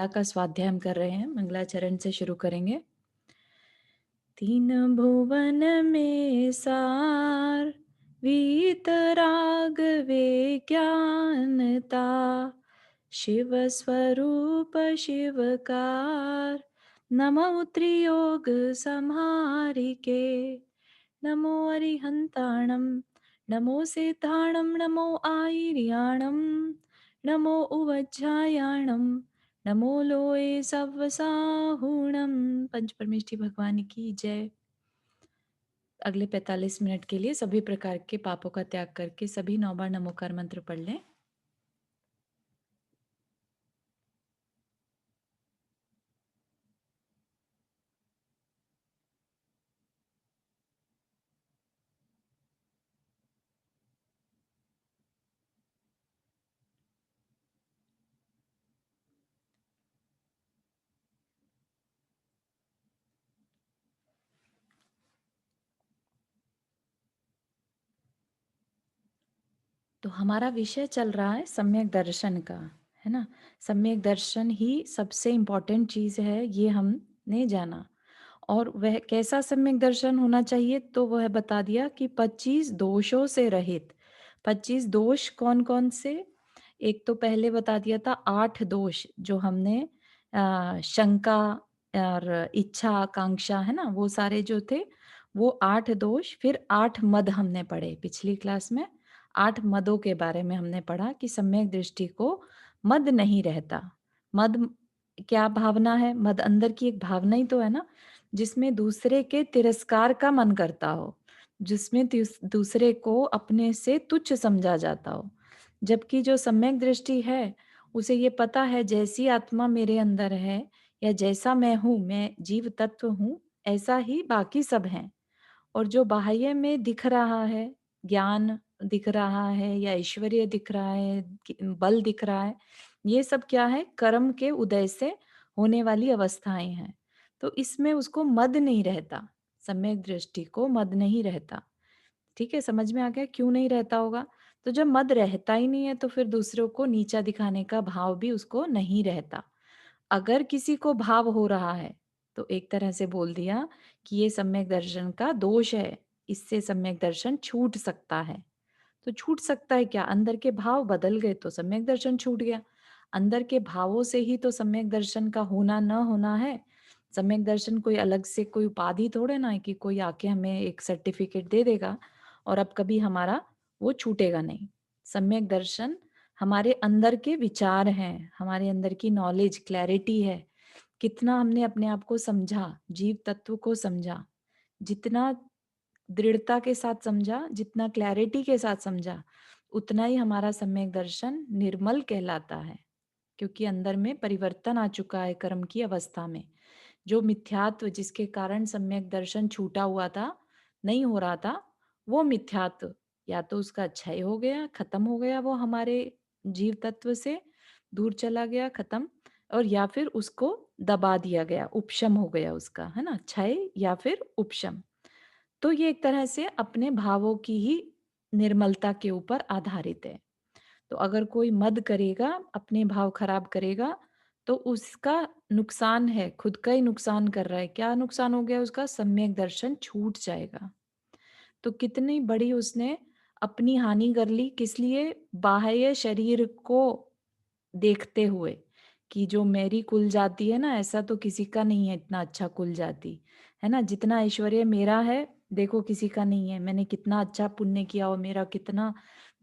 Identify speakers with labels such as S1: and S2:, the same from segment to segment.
S1: का स्वाध्याय हम कर रहे हैं। मंगलाचरण से शुरू करेंगे। तीन भुवन में सार वीतराग विज्ञानता शिव स्वरूप शिवकार नमो त्रियोग संहारिके नमो अरिहंताणं नमो सिद्धाणं नमो आयर्याणं नमो उवज्झायाणं नमो लोए सव्वसाहुणम। पंच परमेष्ठी भगवान की जय। अगले 45 मिनट के लिए सभी प्रकार के पापों का त्याग करके सभी 9 बार नमोकार मंत्र पढ़ लें। तो हमारा विषय चल रहा है सम्यक दर्शन का, है ना। सम्यक दर्शन ही सबसे इम्पोर्टेंट चीज है, ये हमने जाना। और वह कैसा सम्यक दर्शन होना चाहिए, तो वह बता दिया कि 25 दोषों से रहित। 25 दोष कौन कौन से? एक तो पहले बता दिया था 8 दोष जो हमने शंका और इच्छा आकांक्षा, है ना, वो सारे जो थे वो 8 दोष। फिर 8 मद हमने पढ़े पिछली क्लास में। 8 मदों के बारे में हमने पढ़ा कि सम्यक दृष्टि को मद नहीं रहता। मद क्या भावना है? मद अंदर की एक भावना ही तो है ना, जिसमें दूसरे के तिरस्कार का मन करता हो, जिसमें दूसरे को अपने से तुच्छ समझा जाता हो। जबकि जो सम्यक दृष्टि है उसे ये पता है जैसी आत्मा मेरे अंदर है या जैसा मैं हूँ, मैं जीव तत्व हूँ, ऐसा ही बाकी सब हैं। और जो बाह्य में दिख रहा है, ज्ञान दिख रहा है या ऐश्वर्य दिख रहा है, बल दिख रहा है, ये सब क्या है? कर्म के उदय से होने वाली अवस्थाएं हैं। तो इसमें उसको मद नहीं रहता, सम्यक दृष्टि को मद नहीं रहता। ठीक है, समझ में आ गया क्यों नहीं रहता होगा? तो जब मद रहता ही नहीं है तो फिर दूसरों को नीचा दिखाने का भाव भी उसको नहीं रहता। अगर किसी को भाव हो रहा है तो एक तरह से बोल दिया कि ये सम्यक दर्शन का दोष है, इससे सम्यक दर्शन छूट सकता है। तो छूट सकता है क्या? अंदर के भाव बदल गए तो सम्यक दर्शन छूट गया। अंदर के भावों से ही तो सम्यक दर्शन का होना न होना है। सम्यक दर्शन कोई अलग से कोई उपाधि थोड़े ना है कि कोई आके हमें एक सर्टिफिकेट दे देगा और अब कभी हमारा वो छूटेगा नहीं। सम्यक दर्शन हमारे अंदर के विचार हैं, हमारे अंदर की नॉलेज क्लैरिटी है। कितना हमने अपने आप को समझा, जीव तत्व को समझा, जितना दृढ़ता के साथ समझा, जितना क्लैरिटी के साथ समझा, उतना ही हमारा सम्यक दर्शन निर्मल कहलाता है। क्योंकि अंदर में परिवर्तन आ चुका है कर्म की अवस्था में। जो मिथ्यात्व जिसके कारण सम्यक दर्शन छूटा हुआ था, नहीं हो रहा था, वो मिथ्यात्व या तो उसका क्षय हो गया, खत्म हो गया, वो हमारे जीव तत्व से दूर चला गया, खत्म। और या फिर उसको दबा दिया गया, उपशम हो गया उसका, है ना, क्षय या फिर उपशम। तो ये एक तरह से अपने भावों की ही निर्मलता के ऊपर आधारित है। तो अगर कोई मद करेगा, अपने भाव खराब करेगा, तो उसका नुकसान है, खुद का ही नुकसान कर रहा है। क्या नुकसान हो गया उसका? सम्यक दर्शन छूट जाएगा। तो कितनी बड़ी उसने अपनी हानि कर ली, किस लिए? बाह्य शरीर को देखते हुए कि जो मेरी कुल जाति है ना, ऐसा तो किसी का नहीं है इतना अच्छा कुल जाति, है ना, जितना ऐश्वर्य मेरा है देखो किसी का नहीं है, मैंने कितना अच्छा पुण्य किया हो, मेरा कितना,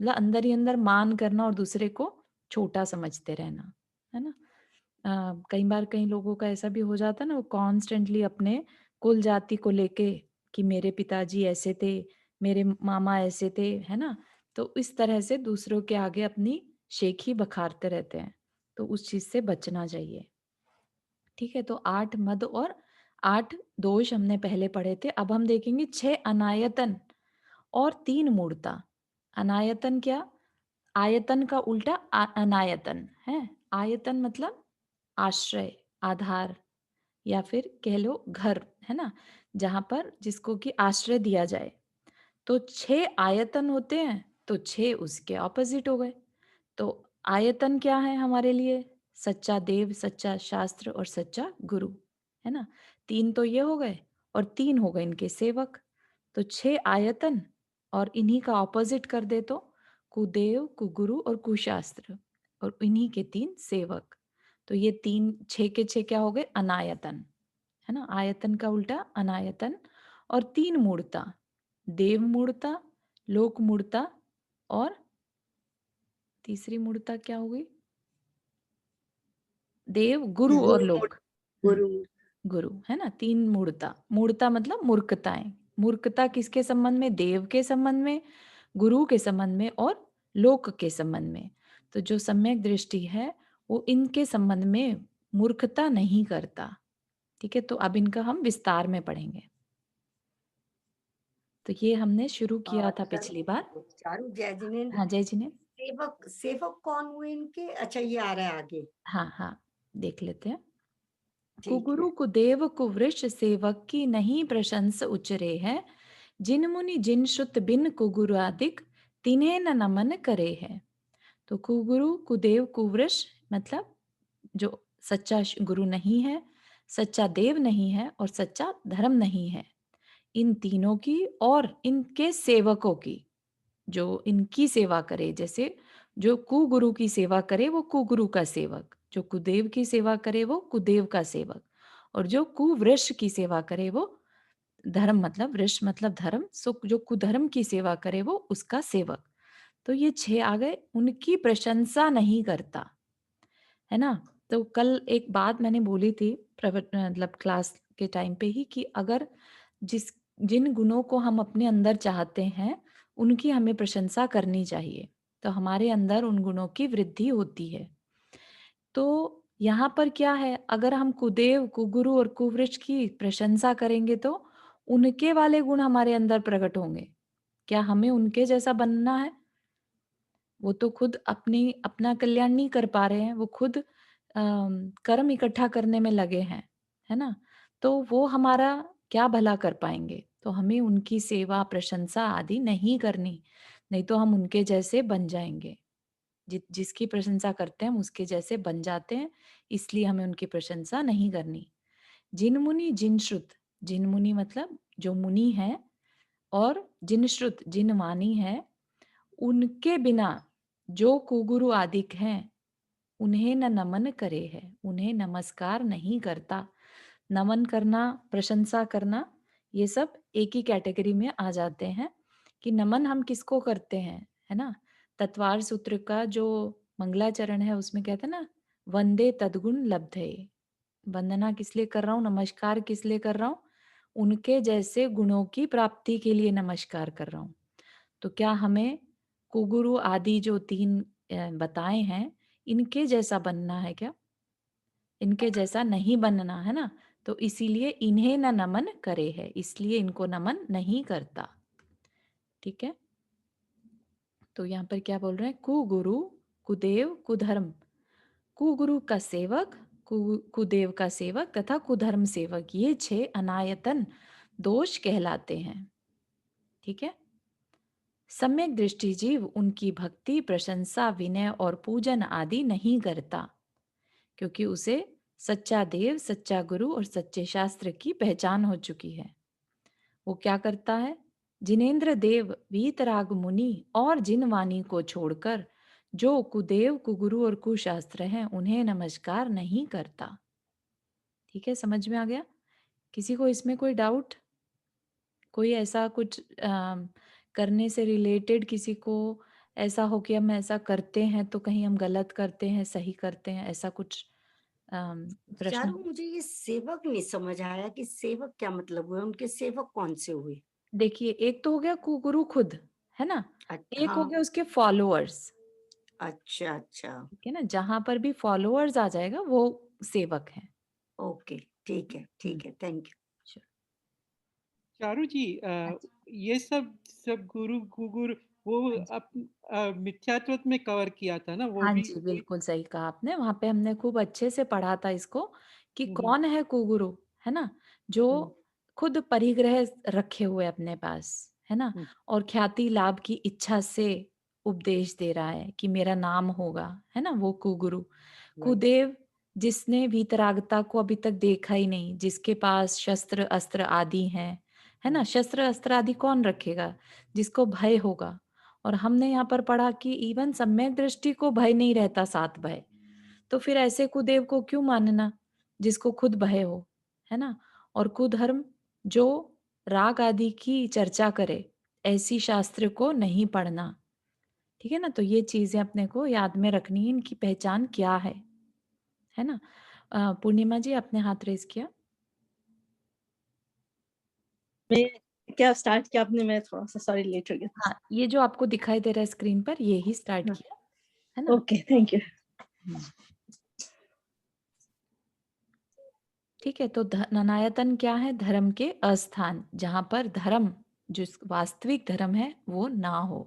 S1: मतलब अंदर ही अंदर मान करना और दूसरे को छोटा समझते रहना, है ना। कई बार कई लोगों का ऐसा भी हो जाता है ना, वो कॉन्स्टेंटली अपने कुल जाति को लेके कि मेरे पिताजी ऐसे थे, मेरे मामा ऐसे थे, है ना। तो इस तरह से दूसरों के आगे अपनी शेखी बखारते रहते हैं। तो उस चीज से बचना चाहिए। ठीक है, तो 8 मद और 8 दोष हमने पहले पढ़े थे। अब हम देखेंगे 6 अनायतन और 3 मूढ़ता। अनायतन क्या? आयतन का उल्टा अनायतन है। आयतन मतलब आश्रय, आधार, या फिर कह लो घर, है ना, जहां पर जिसको कि आश्रय दिया जाए। तो 6 आयतन होते हैं, तो 6 उसके ऑपोजिट हो गए। तो आयतन क्या है हमारे लिए? सच्चा देव, सच्चा शास्त्र और सच्चा गुरु, है ना? 3 तो ये हो गए और 3 हो गए इनके सेवक। तो 6 आयतन और इन्हीं का ऑपोज़िट कर दे तो कुदेव, कुगुरु और कुशास्त्र और इन्हीं के 3 सेवक। तो ये 3 6 के 6 क्या हो गए? अनायतन, है ना? आयतन का उल्टा अनायतन और 3 मूढ़ता, देव मूढ़ता, लोक मूढ़ता और तीसरी मूढ़ता क्या हो गई? देव, गुरु और
S2: गुरु
S1: लोक। हुँ,
S2: गुरु
S1: गुरु, है ना? 3 मूढ़ता। मूढ़ता मतलब मूर्खताएँ। मूर्खता किसके संबंध में? देव के संबंध में, गुरु के संबंध में और लोक के संबंध में। तो जो सम्यक दृष्टि है, वो इनके संबंध में मूर्खता नहीं करता। ठीक है? तो अब इनका हम विस्तार में पढ़ेंगे। तो ये हमने शुरू किया था
S2: चारू
S1: पिछली बार।
S2: चारू जय जिनेन्द्र।
S1: हाँ, जय जिनेन्द्र।
S2: सेवक सेवक कौन हुए इनके? अच्छा, ये आ रहा है आगे।
S1: हाँ, हाँ, देख लेते हैं।
S2: ठीक
S1: कुगुरु
S2: है।
S1: कुदेव कुवृष सेवक की नहीं प्रशंस उचरे है, जिन मुनि जिन श्रुत बिन कुगुरादिक तिन्हें न नमन करे है। तो कुगुरु कुदेव कुवृष मतलब जो सच्चा गुरु नहीं है, सच्चा देव नहीं है और सच्चा धर्म नहीं है, इन तीनों की और इनके सेवकों की, जो इनकी सेवा करे, जैसे जो कुगुरु की सेवा करे वो कुगुरु का सेवक, जो कुदेव की सेवा करे वो कुदेव का सेवक और जो कुवृष की सेवा करे वो धर्म मतलब वृष मतलब धर्म, सो जो कुधर्म की सेवा करे वो उसका सेवक। तो ये 6 आ गए, उनकी प्रशंसा नहीं करता, है ना? तो कल एक बात मैंने बोली थी मतलब क्लास के टाइम पे ही कि अगर जिस जिन गुणों को हम अपने अंदर चाहते हैं, उनकी हमें प्रशंसा करनी चाहिए, तो हमारे अंदर उन गुणों की वृद्धि होती है। तो यहाँ पर क्या है, अगर हम कुदेव, कुगुरु और कुवृष की प्रशंसा करेंगे तो उनके वाले गुण हमारे अंदर प्रकट होंगे। क्या हमें उनके जैसा बनना है? वो तो खुद अपनी अपना कल्याण नहीं कर पा रहे हैं, वो खुद कर्म इकट्ठा करने में लगे हैं, है ना? तो वो हमारा क्या भला कर पाएँगे? तो हमें उनकी सेवा, प्रशंसा आदि नहीं करनी, नहीं तो हम उनके जैसे बन जाएँगे। जिसकी प्रशंसा करते हैं हम उसके जैसे बन जाते हैं, इसलिए हमें उनकी प्रशंसा नहीं करनी। जिन मुनि जिन श्रुत, जिन मुनि मतलब जो मुनि हैं और जिन श्रुत जिन वाणी है, उनके बिना जो कुगुरु आदिक हैं, उन्हें न नमन करे है, उन्हें नमस्कार नहीं करता। नमन करना, प्रशंसा करना, ये सब एक ही कैटेगरी में आ जाते हैं कि नमन हम किसको करते हैं, है ना? तत्वार सूत्र का जो मंगलाचरण है उसमें कहते हैं ना, वंदे तद्गुण लब्धे। वंदना किस लिए कर रहा हूँ, नमस्कार किस लिए कर रहा हूँ? उनके जैसे गुणों की प्राप्ति के लिए नमस्कार कर रहा हूँ। तो क्या हमें कुगुरु आदि जो 3 बताए हैं, इनके जैसा बनना है क्या? इनके जैसा नहीं बनना, है ना? तो इसीलिए इन्हें न नमन करे है, इसलिए इनको नमन नहीं करता। ठीक है? तो यहाँ पर क्या बोल रहे हैं? कुगुरु, कुदेव, कुधर्म। कुगुरु का सेवक, कुदेव का सेवक तथा कुधर्म सेवक, ये 6 अनायतन दोष कहलाते हैं। ठीक है? सम्यक दृष्टि जीव उनकी भक्ति, प्रशंसा, विनय और पूजन आदि नहीं करता, क्योंकि उसे सच्चा देव, सच्चा गुरु और सच्चे शास्त्र की पहचान हो चुकी है। वो क्या करता है? जिनेन्द्र देव, वीतराग मुनि और जिन वाणी को छोड़कर जो कुदेव, कुगुरु और कुशास्त्र हैं, उन्हें नमस्कार नहीं करता। ठीक है, समझ में आ गया? किसी को इसमें कोई डाउट? कोई ऐसा कुछ करने से रिलेटेड किसी को ऐसा हो कि हम ऐसा करते हैं तो कहीं हम गलत करते हैं, सही करते हैं, ऐसा कुछ प्रश्न?
S2: चारू, मुझे ये सेवक नहीं समझ आया कि सेवक क्या मतलब हुए? उनके सेवक कौन से हुए?
S1: देखिए, एक तो हो गया कुगुरु खुद, है ना? एक हो
S2: हाँ।
S1: गया उसके फॉलोअर्स,
S2: अच्छा, अच्छा।
S1: ठीक है ना? जहाँ पर भी फॉलोअर्स आ जाएगा वो सेवक है।
S2: ओके, ठीक है,
S1: हुँ,
S2: ठीक है, थैंक यू।
S1: अच्छा,
S3: चारू जी,
S1: अच्छा,
S3: ये सब सब गुरु गुगुर वो
S1: हाँ जी।
S3: मिथ्यात्व में कवर किया था ना, वो
S1: हाँ
S3: भी
S1: जी,
S3: वही।
S1: बिल्कुल सही कहा आपने। वहाँ पे हमने खूब अच्छे से पढ़ा था इसको कि
S3: हम्म,
S1: कौन है कुगुरु, है ना? जो
S3: हम्म,
S1: खुद परिग्रह रखे हुए अपने पास, है ना?
S3: हम्म,
S1: और ख्याति लाभ की इच्छा से उपदेश दे रहा है कि मेरा नाम होगा, है ना? वो कुगुरु।
S2: राइट।
S1: कुदेव जिसने वीतरागता को अभी तक देखा ही नहीं, जिसके पास शस्त्र अस्त्र आदि हैं, है ना? शस्त्र अस्त्र आदि कौन रखेगा? जिसको भय होगा। और हमने यहाँ पर पढ़ा कि इवन सम्यक दृष्टि को भय नहीं रहता, सात भय। तो फिर ऐसे कुदेव को क्यों मानना, जिसको खुद भय हो, है ना? और कुधर्म जो राग आदि की चर्चा करे, ऐसी शास्त्र को नहीं पढ़ना। ठीक है ना? तो ये चीजें अपने को याद में रखनी है, इनकी पहचान क्या है ना? पूर्णिमा जी, आपने हाथ रेज किया।
S4: मैं क्या स्टार्ट किया आपने? मैं थोड़ा-सा सॉरी लेट हो गया था।
S1: हाँ, ये जो आपको दिखाई दे रहा है स्क्रीन पर, ये ही स्टार्ट
S4: हाँ,
S1: किया, है ना?
S4: Okay, thank you.
S1: हम्म। ठीक है, तो अनायतन क्या है? धर्म के अस्थान, जहां पर धर्म, जो वास्तविक धर्म है, वो ना हो।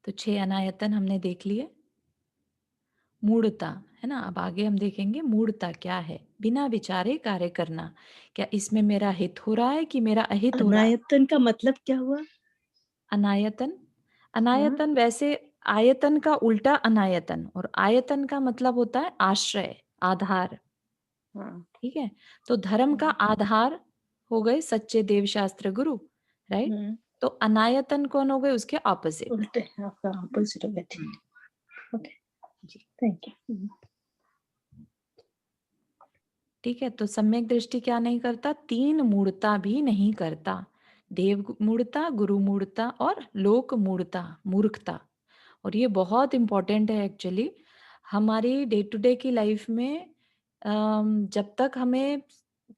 S1: तो 6 अनायतन हमने देख लिए। मूढ़ता, है ना? अब आगे हम देखेंगे मूढ़ता क्या है। बिना विचारे कार्य करना, क्या इसमें मेरा हित हो रहा है कि मेरा अहित हो रहा है?
S4: अनायतन का मतलब क्या हुआ?
S1: अनायतन,
S4: हाँ,
S1: अनायतन वैसे आयतन का उल्टा अनायतन, और आयतन का मतलब होता है आश्रय, आधार।
S4: हाँ,
S1: ठीक है, तो धर्म का
S4: हुँ,
S1: आधार हो गए सच्चे देव शास्त्र गुरु, राइट?
S4: हुँ,
S1: तो अनायतन कौन हो गए? उसके ऑपोजिट।
S4: उल्टे आपका अपोज़िट हो गया, ठीक
S1: हम्म,
S4: है, ओके,
S1: जी।
S4: Thank you. हुँ,
S1: ठीक है, तो सम्यक दृष्टि क्या नहीं करता? 3 मूढ़ता भी नहीं करता। देव मूढ़ता, गुरु मूढ़ता और लोक मूढ़ता, मूर्खता। और ये बहुत इंपॉर्टेंट है एक्चुअली हमारी डे टू डे की लाइफ में। जब तक हमें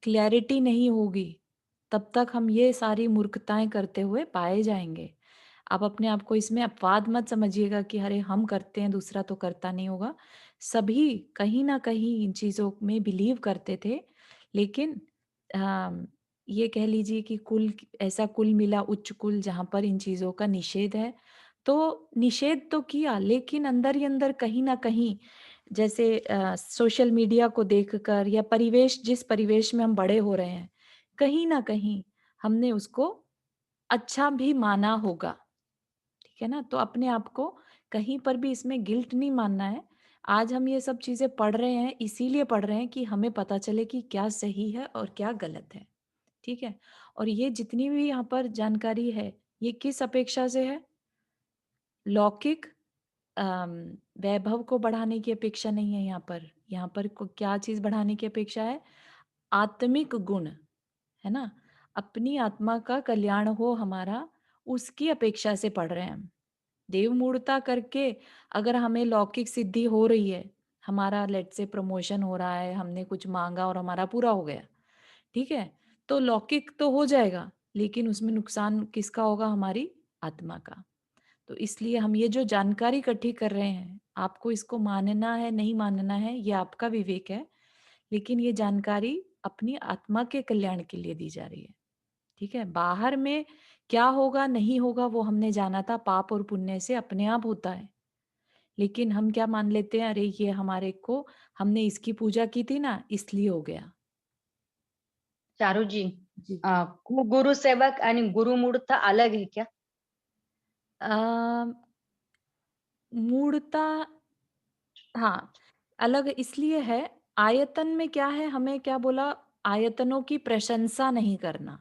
S1: क्लैरिटी नहीं होगी, तब तक हम ये सारी मूर्खताएं करते हुए पाए जाएंगे। आप अपने आप को इसमें अपवाद मत समझिएगा कि अरे हम करते हैं, दूसरा तो करता नहीं होगा। सभी कहीं ना कहीं इन चीजों में बिलीव करते थे, लेकिन अम, ये कह लीजिए कि कुल, ऐसा कुल मिला उच्च कुल जहाँ पर इन चीजों का निषेध है। तो निषेध तो किया, लेकिन अंदर ही अंदर कहीं ना कहीं, जैसे सोशल मीडिया को देखकर या परिवेश, जिस परिवेश में हम बड़े हो रहे हैं, कहीं ना कहीं हमने उसको अच्छा भी माना होगा। ठीक है ना? तो अपने आप को कहीं पर भी इसमें गिल्ट नहीं मानना है। आज हम ये सब चीजें पढ़ रहे हैं, इसीलिए पढ़ रहे हैं कि हमें पता चले कि क्या सही है और क्या गलत है। ठीक है? और ये जितनी भी यहाँ पर जानकारी है, ये किस अपेक्षा से है? लौकिक अम, वैभव को बढ़ाने की अपेक्षा नहीं है यहाँ पर। यहाँ पर क्या चीज बढ़ाने की अपेक्षा है? आत्मिक गुण, है ना? अपनी आत्मा का कल्याण हो हमारा, उसकी अपेक्षा से पढ़ रहे हैं हम। देव मूढ़ता करके अगर हमें लौकिक सिद्धि हो रही है, हमारा लेट से प्रमोशन हो रहा है, हमने कुछ मांगा और हमारा पूरा हो गया, ठीक है? तो लौकिक तो हो जाएगा, लेकिन उसमें नुकसान किसका होगा? हमारी आत्मा का। तो इसलिए हम ये जो जानकारी इकट्ठी कर रहे हैं, आपको इसको मानना है नहीं मानना है, ये आपका विवेक है। लेकिन ये जानकारी अपनी आत्मा के कल्याण के लिए दी जा रही है। ठीक है? बाहर में क्या होगा नहीं होगा वो हमने जाना था, पाप और पुण्य से अपने आप होता है। लेकिन हम क्या मान लेते हैं? अरे ये हमारे को, हमने इसकी पूजा की थी ना, इसलिए हो गया।
S5: चारूजी,
S1: जी।
S5: कुगुरु सेवक आणि गुरुमूर्त अलग है क्या?
S1: अ, मूढ़ता, हाँ, अलग इसलिए है। आयतन में क्या है, हमें क्या बोला? आयतनों की प्रशंसा नहीं करना,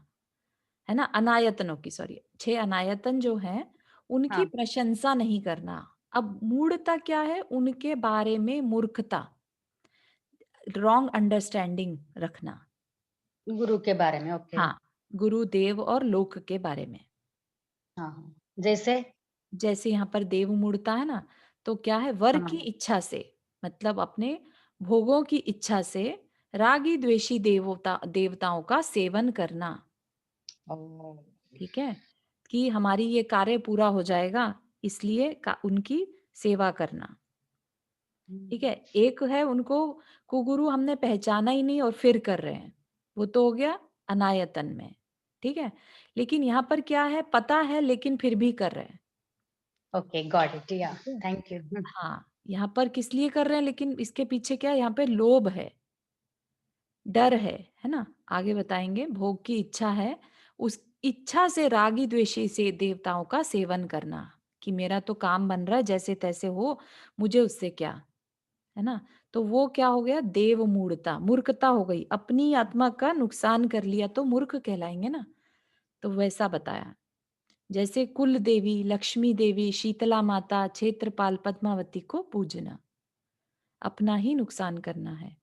S1: है ना? अनायतनों की, सॉरी, 6 अनायतन जो हैं, उनकी
S5: हाँ,
S1: प्रशंसा नहीं करना। अब मूढ़ता क्या है? उनके बारे में मूर्खता, रॉन्ग अंडरस्टैंडिंग रखना।
S5: गुरु के बारे में, ओके।
S1: हाँ, गुरु, देव और लोक के बारे में।
S5: हाँ, हाँ, जैसे?
S1: जैसे यहाँ पर देव मूढ़ता है ना, तो क्या है? वर की
S5: हाँ,
S1: इच्छा से, मतलब अपने भोगों की इच्छा से रागी द्वेषी देवताओं का सेवन करना।
S5: ओ,
S1: ठीक है? कि हमारी ये कार्य पूरा हो जाएगा, इसलिए उनकी सेवा करना। ठीक है? एक है उनको कुगुरु हमने पहचाना ही नहीं और फिर कर रहे हैं, वो तो हो गया अनायतन में। ठीक है? लेकिन यहाँ पर क्या है? पता है लेकिन फिर भी कर रहे हैं।
S5: ओके, गॉट इट, या,
S1: ठीक है?
S5: Thank you.
S1: हाँ, यहाँ पर किस लिए कर रहे हैं? लेकिन इसके पीछे क्या है? यहाँ पे लोभ है, डर है ना? आगे बताएंगे। भोग की इच्छा है, उस इच्छा से रागी द्वेषी से देवताओं का सेवन करना, कि मेरा तो काम बन रहा है, जैसे तैसे हो, मुझे उससे क्या। है ना? तो वो क्या हो गया? देव मूढ़ता, मूर्खता हो गई। अपनी आत्मा का नुकसान कर लिया तो मूर्ख कहलाएँगे ना? तो वैसा बताया। जैसे कुल देवी, लक्ष्मी देवी, शीतला माता, क्षेत्रपाल, पद्मावती को पूजना, अपना ही नुकसान करना है।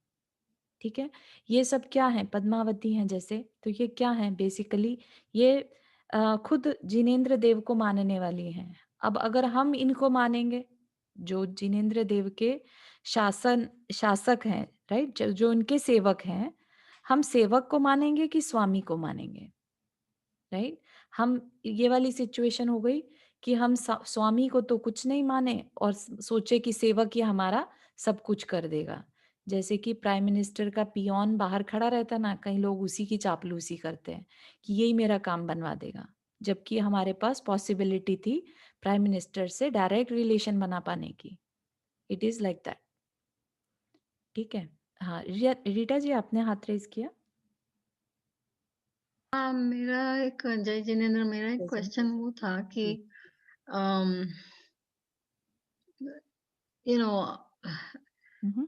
S1: ठीक है? ये सब क्या है? पद्मावती हैं जैसे, तो ये क्या है? बेसिकली ये खुद जिनेंद्र देव को मानने वाली हैं। अब अगर हम इनको मानेंगे, जो जिनेंद्र देव के शासक हैं, राइट? जो उनके सेवक हैं, हम सेवक को मानेंगे कि स्वामी को मानेंगे? राइट? हम ये वाली सिचुएशन हो गई कि हम स्वामी को तो कुछ नहीं माने और सोचे कि सेवक ही हमारा सब कुछ कर देगा। जैसे कि प्राइम मिनिस्टर का पियोन बाहर खड़ा रहता ना, कई लोग उसी की चापलूसी करते हैं कि यही मेरा काम बनवा देगा, जबकि हमारे पास पॉसिबिलिटी थी प्राइम मिनिस्टर से डायरेक्ट रिलेशन बना पाने की। It is like that. ठीक है? हाँ, रीटा जी आपने हाथ रेज किया।
S6: हाँ, मेरा एक जय जिनेन्द्र, मेरा एक
S2: जय
S6: क्वेश्चन
S2: जिनेन्द्र।
S6: वो था कि
S2: हम्म।
S6: यू नो
S1: हम्म,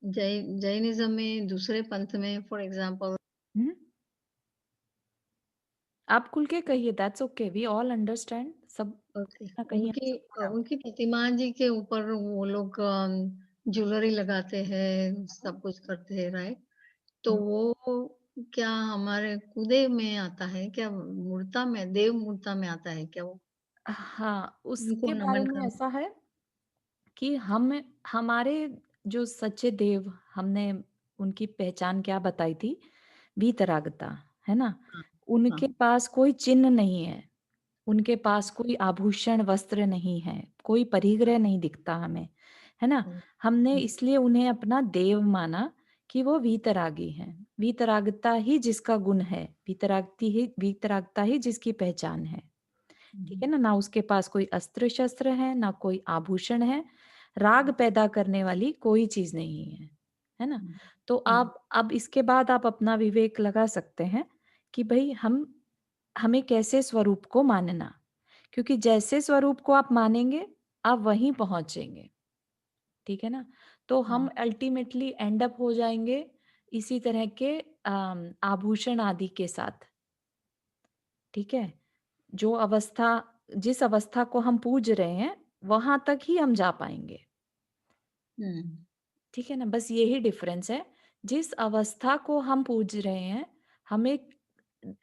S6: जैनिज्म में, दूसरे पंथ में, फॉर एग्जांपल,
S1: हम्म। आप खुल के कहिए, that's okay, we all understand. सब
S6: ओके,
S1: ना कहीं
S6: उनकी
S1: आपको doubt
S6: उनकी प्रतिमा जी के ऊपर वो लोग ज्वेलरी लगाते हैं, सब कुछ करते हैं, राइट? तो
S1: है।
S6: वो क्या हमारे कुदे में आता है क्या? मूर्ता में, देव मूर्ता में आता है क्या वो?
S1: हाँ,
S6: उनको
S1: उसके बारे
S6: नमन
S1: में
S6: करना।
S1: ऐसा है कि हम हमारे जो सच्चे देव, हमने उनकी पहचान क्या बताई थी? वीतरागता, है ना?
S6: हाँ, हाँ,
S1: उनके पास कोई चिन्ह नहीं है, उनके
S6: हाँ,
S1: पास कोई आभूषण वस्त्र नहीं है, कोई परिग्रह नहीं दिखता हमें, है ना?
S6: हाँ,
S1: हमने
S6: हम्म,
S1: इसलिए उन्हें अपना देव माना कि वो वीतरागी हैं। वीतरागता ही जिसका गुण है, वीतरागता ही जिसकी पहचान है। ठीक है ना? ना उसके पास कोई अस्त्र शस्त्र है, ना कोई आभूषण है, राग पैदा करने वाली कोई चीज नहीं है ना?
S6: हम्म,
S1: तो
S6: हम्म,
S1: आप अब इसके बाद आप अपना विवेक लगा सकते हैं कि भाई हमें कैसे स्वरूप को मानना, क्योंकि जैसे स्वरूप को आप मानेंगे आप वहीं पहुंचेंगे। ठीक है ना? तो हम
S6: हाँ,
S1: अल्टीमेटली एंड अप हो जाएंगे इसी तरह के आभूषण आदि के साथ। ठीक है? जो अवस्था, जिस अवस्था को हम पूज रहे हैं, वहां तक ही हम जा पाएंगे।
S6: हम्म,
S1: ठीक है ना? बस यही डिफरेंस है। जिस अवस्था को हम पूज रहे हैं, हमें,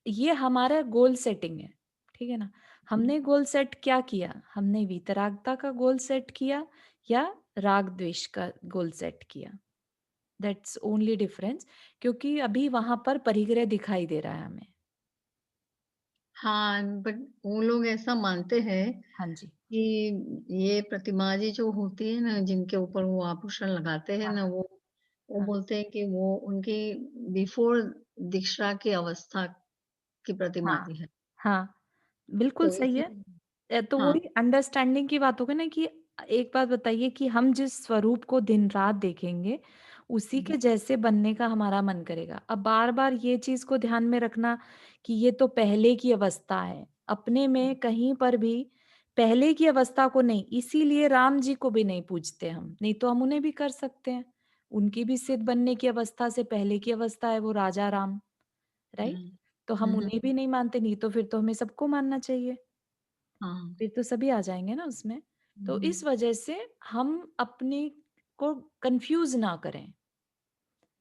S1: ये हमारा गोल सेटिंग है। ठीक है ना? हमने गोल सेट क्या किया? हमने वीतरागता का गोल सेट किया या राग द्वेष का गोल सेट किया? दैट्स ओनली डिफरेंस, क्योंकि अभी वहां पर परिग्रह दिखाई दे रहा है हमें।
S6: हाँ, बट वो लोग ऐसा मानते हैं
S1: हाँ जी।
S6: कि ये प्रतिमा जी जो होती है ना, जिनके ऊपर वो आभूषण लगाते हैं
S1: हाँ,
S6: ना,
S1: हाँ,
S6: वो
S1: हाँ,
S6: बोलते हैं कि वो उनकी बिफोर दीक्षा की अवस्था की प्रतिमा
S1: हाँ,
S6: जी है।
S1: हाँ, बिल्कुल
S6: तो
S1: सही है।
S6: इसलिए
S1: तो
S6: हाँ,
S1: वही अंडरस्टैंडिंग की बात हो गई ना कि एक बात बताइए कि हम जिस स्वरूप को दिन रात देखेंगे, उसी
S6: हम्म,
S1: के जैसे बनने का हमारा मन करेगा। अब बार बार ये चीज को ध्यान में रखना कि ये तो पहले की अवस्था है, अपने में कहीं पर भी पहले की अवस्था को नहीं, इसीलिए राम जी को भी नहीं पूजते हम, नहीं तो हम उन्हें भी कर सकते हैं। उनकी भी सिद्ध बनने की अवस्था से पहले की अवस्था है वो राजा राम, राइट?
S6: हम्म,
S1: तो हम
S6: हम्म,
S1: उन्हें भी नहीं मानते, नहीं तो फिर तो हमें सबको मानना चाहिए,
S6: हाँ,
S1: फिर तो सभी आ जाएंगे ना उसमें। तो
S6: हम्म,
S1: इस वजह से हम अपने को कंफ्यूज ना करें।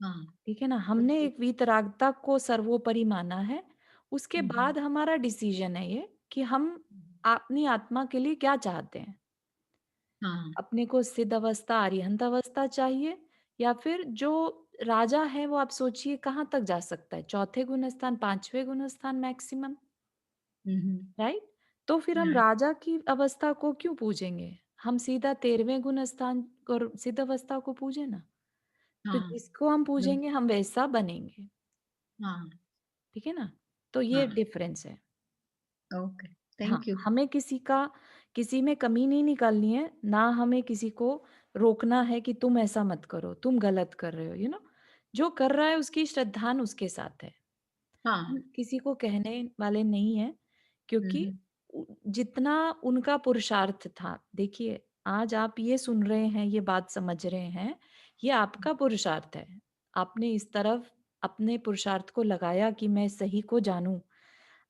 S6: हाँ,
S1: ठीक है ना? हमने
S6: बिल्कुल,
S1: एक वीतरागता को सर्वोपरि माना है, उसके
S6: हम्म,
S1: बाद हमारा डिसीजन है ये कि हम अपनी आत्मा के लिए क्या चाहते हैं।
S6: हाँ,
S1: अपने को सिद्ध अवस्था, अरिहंत अवस्था चाहिए, या फिर जो राजा है वो आप सोचिए कहाँ तक जा सकता है? चौथे गुण स्थान, पांचवें गुण स्थान मैक्सिमम,
S6: हम्म,
S1: राइट? तो फिर हम
S6: right,
S1: राजा की अवस्था को क्यों पूजेंगे? हम सीधा 13वें गुण स्थान और सिद्ध अवस्था को पूजे ना। तो
S6: हाँ,
S1: जिसको हम
S6: बिल्कुल,
S1: पूजेंगे हम वैसा बनेंगे।
S6: हाँ,
S1: ठीक है ना? तो ये
S6: हाँ,
S1: डिफरेंस है।
S6: ओके,
S1: हाँ,
S6: थैंक यू।
S1: हमें किसी में कमी नहीं निकालनी है, ना हमें किसी को रोकना है कि तुम ऐसा मत करो, तुम गलत कर रहे हो, जो कर रहा है उसकी श्रद्धान उसके साथ है।
S6: हाँ,
S1: हम किसी को कहने वाले नहीं है, क्योंकि
S6: हम्म,
S1: जितना उनका पुरुषार्थ था, देखिए आज आप ये सुन रहे हैं, ये बात समझ रहे हैं ये आपका पुरुषार्थ है। आपने इस तरफ अपने पुरुषार्थ को लगाया कि मैं सही को जानूं।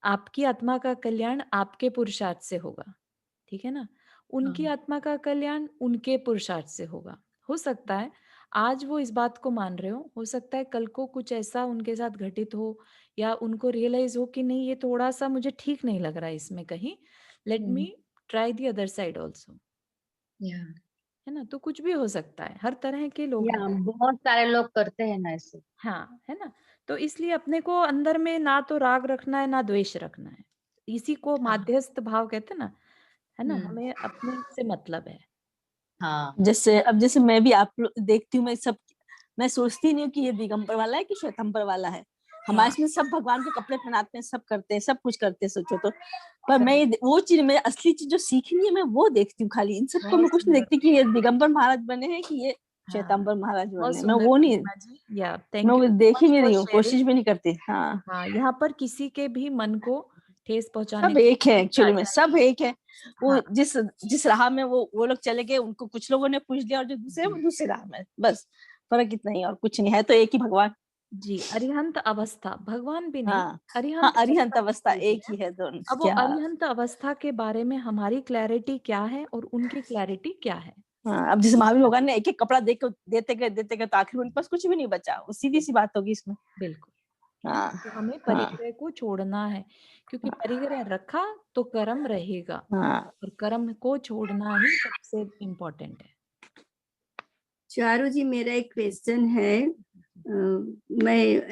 S1: आपकी आत्मा का कल्याण आपके पुरुषार्थ से होगा, ठीक है ना? उनकी
S6: हाँ,
S1: आत्मा का कल्याण उनके पुरुषार्थ से होगा। हो सकता है आज वो इस बात को मान रहे हो सकता है कल को कुछ ऐसा उनके साथ घटित हो या उनको रियलाइज हो कि नहीं ये थोड़ा-सा मुझे ठीक नहीं लग रहा है इसमें कहीं, let
S6: hmm,
S1: me try the other side also,
S6: या
S1: है ना? तो कुछ भी हो सकता है, हर तरह के लोग हैं।
S5: बहुत सारे लोग करते हैं ना ऐसे।
S1: हाँ, है ना? तो इसलिए अपने को अंदर में ना तो राग रखना है, ना द्वेष रखना है। इसी को
S5: हाँ।
S1: माध्यस्थ भाव कहते हैं ना, है ना?
S5: हम्म।
S1: हमें अपने से मतलब है।
S5: हाँ।
S4: जैसे मैं भी आप देखती हूँ, मैं सोचती नहीं हूँ कि ये दिगंबर वाला है कि श्वेतांबर वाला है। हमारे
S1: हाँ,
S4: इसमें सब भगवान के कपड़े पहनाते हैं, सब करते हैं, सब कुछ करते हैं, सोचो तो। पर मैं
S1: करेक्ट।
S4: वो चीज, मैं असली चीज जो सीखनी है मैं वो देखती हूँ खाली। इन सबको
S1: बहुत
S4: मैं कुछ नहीं
S1: सुंदर।
S4: देखती कि ये दिगंबर महाराज बने हैं कि ये
S1: हाँ,
S4: श्वेतांबर महाराज
S1: बहुत
S4: बने हैं। मैं
S1: सुंदर
S4: वो नहीं,
S1: प्रतिमा जी। या
S4: मैं
S1: थैंक यू
S4: वो
S1: सो
S4: देख ही
S1: मच
S4: नहीं
S1: फॉर
S4: रही हूँ,
S1: शेयरिंग।
S4: कोशिश भी नहीं करती। हाँ,
S1: हाँ, यहाँ पर किसी के भी मन को ठेस पहुँचाने
S4: सब
S1: की
S4: एक है,
S1: कोई
S4: एक्चुअली में
S1: इरादा
S4: सब
S1: नहीं है।
S4: एक है। वो
S1: हाँ,
S4: जिस राह में वो लोग चले गए, उनको कुछ लोगों ने पूछ लिया, और जो दूसरे वो
S1: जी।
S4: दूसरी राह में, बस फर्क इतना ही, और कुछ नहीं है, तो एक ही भगवान।
S1: जी, अरिहंत अवस्था, भगवान भी नहीं,
S4: हाँ, हाँ,
S1: अरिहंत
S4: अरिहंत
S1: अवस्था
S4: अवस्था
S1: को बोलते
S4: एक
S1: हैं।
S4: ही है दोनों।
S1: अब वो
S4: क्या?
S1: अरिहंत अवस्था के बारे में हमारी क्लैरिटी क्या है और उनकी क्लैरिटी क्या है?
S4: हाँ, अब जैसे महावीर भगवान ने एक एक कपड़ा देते गए तो आखिर उनके पास कुछ भी नहीं बचा, वो सीधी सी बात होगी इसमें।
S1: बिल्कुल, है ना?
S4: हाँ,
S1: तो हमें
S4: हाँ,
S1: परिग्रह को छोड़ना है, क्योंकि परिग्रह रखा तो कर्म रहेगा
S4: हाँ।
S1: और कर्म को छोड़ना ही सबसे इम्पोर्टेंट है।
S2: चारू जी, मेरा एक क्वेश्चन है। मैं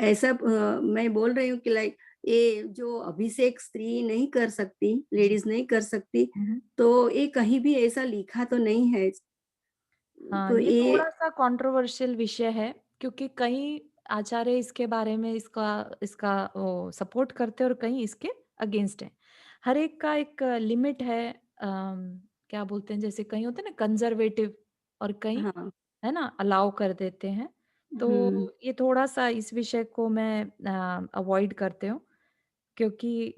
S2: मैं बोल रही हूँ कि लाइक ये जो अभिषेक स्त्री नहीं कर सकती,
S1: जी।
S2: लेडीज नहीं कर सकती,
S1: हुँ,
S2: तो ये कहीं भी ऐसा लिखा तो नहीं है।
S1: हाँ,
S2: तो
S1: ये
S2: ये
S1: थोड़ा-सा कंट्रोवर्शियल विषय है, क्योंकि कई आचार्य इसके बारे में इसका इसका वो सपोर्ट करते हैं और कई इसके अगेंस्ट हैं। हर एक का एक लिमिट है। क्या बोलते हैं, जैसे कई होते हैं ना कंजर्वेटिव और कई,
S2: हाँ,
S1: है ना, अलाउ कर देते हैं।
S2: हम्म,
S1: तो ये थोड़ा-सा इस विषय को मैं अवॉइड करती हूँ, क्योंकि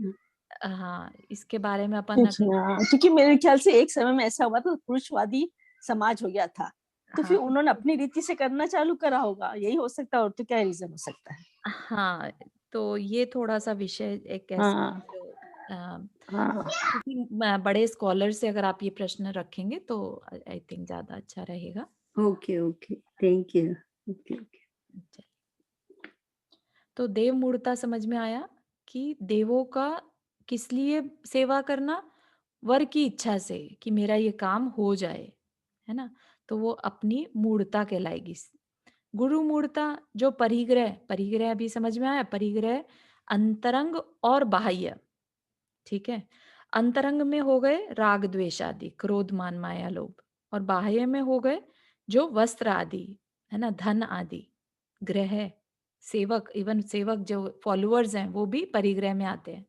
S1: हाँ, इसके बारे में अपन अगर
S4: क्योंकि मेरे ख्याल से एक समय में ऐसा हुआ था, पुरुषवादी समाज हो गया था, तो फिर
S1: हाँ,
S4: उन्होंने अपनी रीति से करना चालू करा होगा, यही हो सकता है, और तो क्या रीजन हो सकता है।
S1: हाँ, तो ये थोड़ा-सा विषय एक ऐसा
S4: हाँ,
S1: है जो
S4: हाँ।
S1: किसी बड़े स्कॉलर से अगर आप ये प्रश्न रखेंगे तो आई थिंक ज़्यादा अच्छा रहेगा।
S2: Okay, okay, thank you. Okay, okay.
S1: चलिए, तो देव मूढ़ता समझ में आया कि देवों का किस लिए सेवा करना? वर की इच्छा से कि मेरा ये काम हो जाए, है ना? तो वो अपनी मूढ़ता कहलाएगी। गुरु मूढ़ता जो परिग्रह, परिग्रह अभी समझ में आया? परिग्रह अंतरंग और बाह्य, ठीक है? अंतरंग में हो गए राग द्वेष आदि, क्रोध मान माया लोभ, और बाह्य में हो गए जो वस्त्र आदि, है ना, धन आदि, ग्रह, सेवक, इवन सेवक जो फॉलोअर्स हैं वो भी परिग्रह में आते हैं।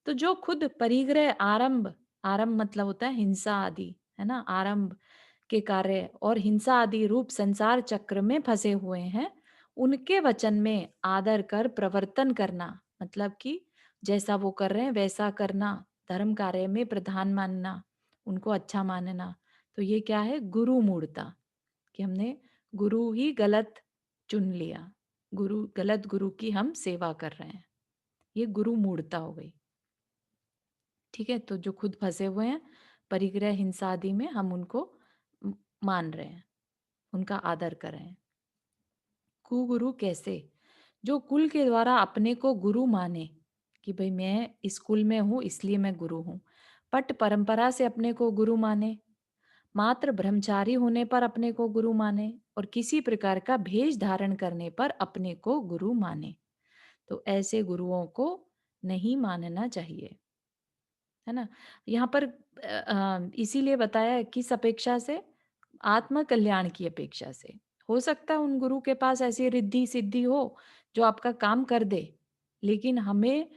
S1: तो जो खुद परिग्रह आरंभ, आरंभ मतलब होता है हिंसा आदि, है ना, आरंभ के कार्य और हिंसा आदि रूप संसार चक्र में फंसे हुए हैं, उनके वचन में आदर कर प्रवर्तन करना, मतलब कि जैसा वो कर रहे हैं वैसा करना, धर्म कार्य में प्रधान मानना, उनको अच्छा मानना। तो ये क्या है? गुरु मूढ़ता, कि हमने गुरु ही गलत चुन लिया, गुरु गलत गुरु की हम सेवा कर रहे हैं, ये गुरु मूढ़ता हो गई। ठीक है, तो जो खुद फंसे हुए हैं परिग्रह हिंसा आदि में, हम उनको मान रहे हैं, उनका आदर कर रहे हैं। कुगुरु कैसे? जो कुल के द्वारा अपने को गुरु माने कि भाई मैं इस कुल में हूँ इसलिए मैं गुरु हूँ, पट परंपरा से अपने को गुरु माने, मात्र ब्रह्मचारी होने पर अपने को गुरु माने और किसी प्रकार का भेष धारण करने पर अपने को गुरु माने, तो ऐसे गुरुओं को नहीं मानना चाहिए, है ना? यहाँ पर इसीलिए बताया है किस अपेक्षा से? आत्म कल्याण की अपेक्षा से। हो सकता है उन गुरु के पास ऐसी रिद्धि सिद्धि हो जो आपका काम कर दे, लेकिन हमें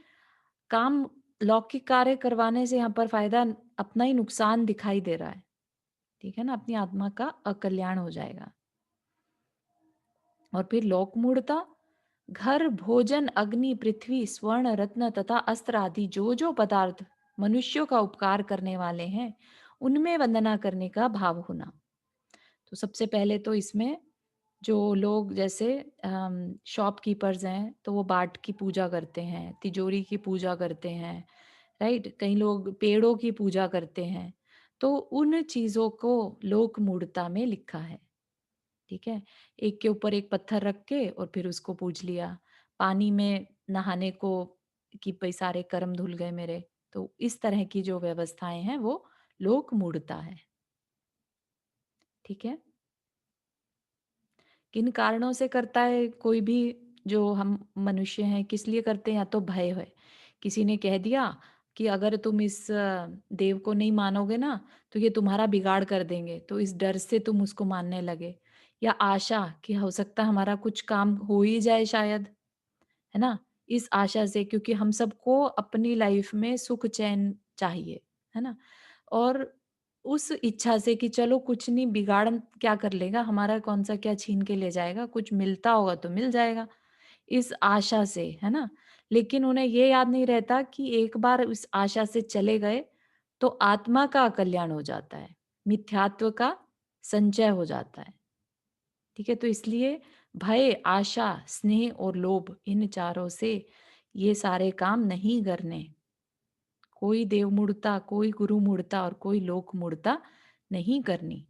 S1: काम लौकिक कार्य करवाने से यहाँ पर फायदा, अपना ही नुकसान दिखाई दे रहा है, ठीक है ना? अपनी आत्मा का अकल्याण हो जाएगा। और फिर लोक मूढ़ता, घर भोजन अग्नि पृथ्वी स्वर्ण रत्न तथा अस्त्र आदि जो जो पदार्थ मनुष्यों का उपकार करने वाले हैं उनमें वंदना करने का भाव होना। तो सबसे पहले तो इसमें जो लोग जैसे शॉपकीपर्स हैं तो वो बाट की पूजा करते हैं, तिजोरी की पूजा करते हैं, राइट? कई लोग पेड़ों की पूजा करते हैं। तो उन चीज़ों को लोक मूढ़ता में लिखा है, ठीक है? एक के ऊपर एक पत्थर रख के और फिर उसको पूज लिया। पानी में नहाने को कि भई सारे कर्म धुल गए मेरे। तो इस तरह की जो व्यवस्थाएँ हैं वो लोक मूढ़ता है, ठीक है? किन कारणों से करता है कोई भी जो हम मनुष्य हैं, किस लिए करते हैं? या तो भय है। किसी ने कह दिया कि अगर तुम इस देव को नहीं मानोगे ना, तो ये तुम्हारा बिगाड़ कर देंगे, तो इस डर से तुम उसको मानने लगे। या आशा कि हो सकता है हमारा कुछ काम हो ही जाए शायद, है ना? इस आशा से, क्योंकि हम सबको अपनी लाइफ में सुख चैन चाहिए, है ना? और उस इच्छा से कि चलो कुछ नहीं, बिगाड़ क्या कर लेगा, हमारा कौन-सा क्या छीन के ले जाएगा, कुछ मिलता होगा तो मिल जाएगा, इस आशा से, है ना? लेकिन उन्हें ये याद नहीं रहता कि एक बार इस आशा से चले गए, तो आत्मा का कल्याण हो जाता है, मिथ्यात्व का संचय हो जाता है, ठीक है? तो इसलिए भय, आशा, स्नेह और लोभ, इन चारों से ये सारे काम नहीं करने। कोई देव मूढ़ता, कोई गुरु मूढ़ता और कोई लोक मूढ़ता नहीं करनी,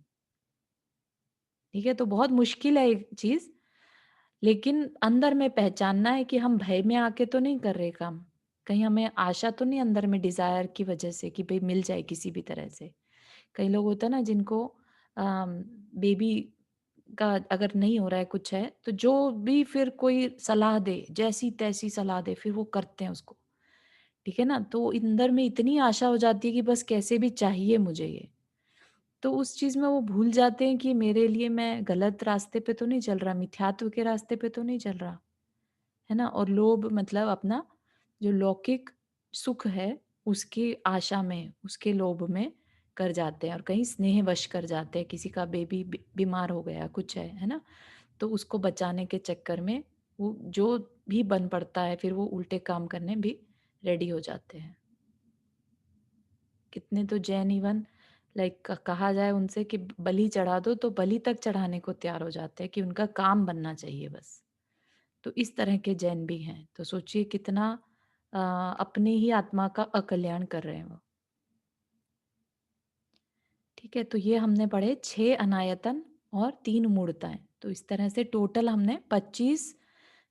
S1: ठीक है? तो बहुत मुश्किल है एक चीज़, लेकिन अंदर में पहचानना है कि हम भय में आके तो नहीं कर रहे काम। कहीं हमें आशा तो नहीं अंदर में, डिज़ायर की वजह से कि भई मिल जाए किसी भी तरह से। कई लोग होता है ना जिनको बेबी का अगर नहीं हो रहा है, कुछ है, तो जो भी फिर कोई सलाह दे, जैसी-तैसी सलाह दे, फिर वो करते हैं उसको, ठीक है ना? तो अंदर में इतनी आशा हो जाती है कि बस कैसे भी चाहिए मुझे ये। तो उस चीज़ में वो भूल जाते हैं कि मेरे लिए मैं गलत रास्ते पे तो नहीं चल रहा, मिथ्यात्व के रास्ते पे तो नहीं चल रहा, है ना? और लोभ मतलब अपना जो लौकिक सुख है, उसकी आशा में, उसके लोभ में कर जाते हैं और कहीं स्नेहवश कर जाते हैं। किसी का बेबी बीमार हो गया, कुछ है ना? तो उसको बचाने के चक्कर में वो जो भी बन पड़ता है, फिर वो उल्टे काम करने भी रेडी हो जाते हैं। कितने तो जैन इवन लाइक कहा जाए उनसे कि बलि चढ़ा दो, तो बलि तक चढ़ाने को तैयार हो जाते हैं कि उनका काम बनना चाहिए बस। तो इस तरह के जैन भी हैं। तो सोचिए कितना अपने ही आत्मा का अकल्याण कर रहे हैं वो। ठीक है, तो ये हमने पढ़े 6 अनायतन और 3 मूढ़ताएँ। तो इस तरह से टोटल हमने 25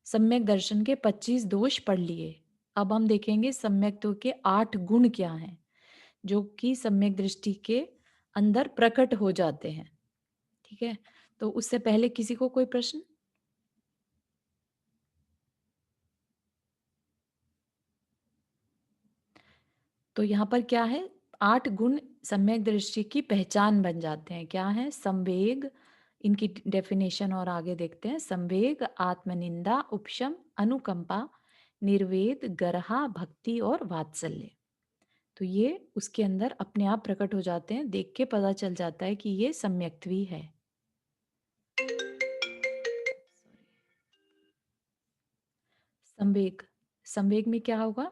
S1: सम्यक दर्शन के 25 दोष पढ़ लिए। अब हम देखेंगे सम्यक्त्व के 8 गुण क्या हैं, जो कि सम्यक दृष्टि के अंदर प्रकट हो जाते हैं। ठीक है? तो उससे पहले किसी को कोई प्रश्न? तो यहाँ पर क्या है, 8 गुण सम्यक दृष्टि की पहचान बन जाते हैं। क्या है? संवेग, इनकी डेफिनेशन और आगे देखते हैं। संवेग, आत्मनिंदा, उपशम, अनुकंपा, निर्वेद, गर्हा, भक्ति और वात्सल्य। तो ये उसके अंदर अपने आप प्रकट हो जाते हैं, देख के पता चल जाता है कि ये सम्यक्त्वी है। संवेग, संवेग में क्या होगा?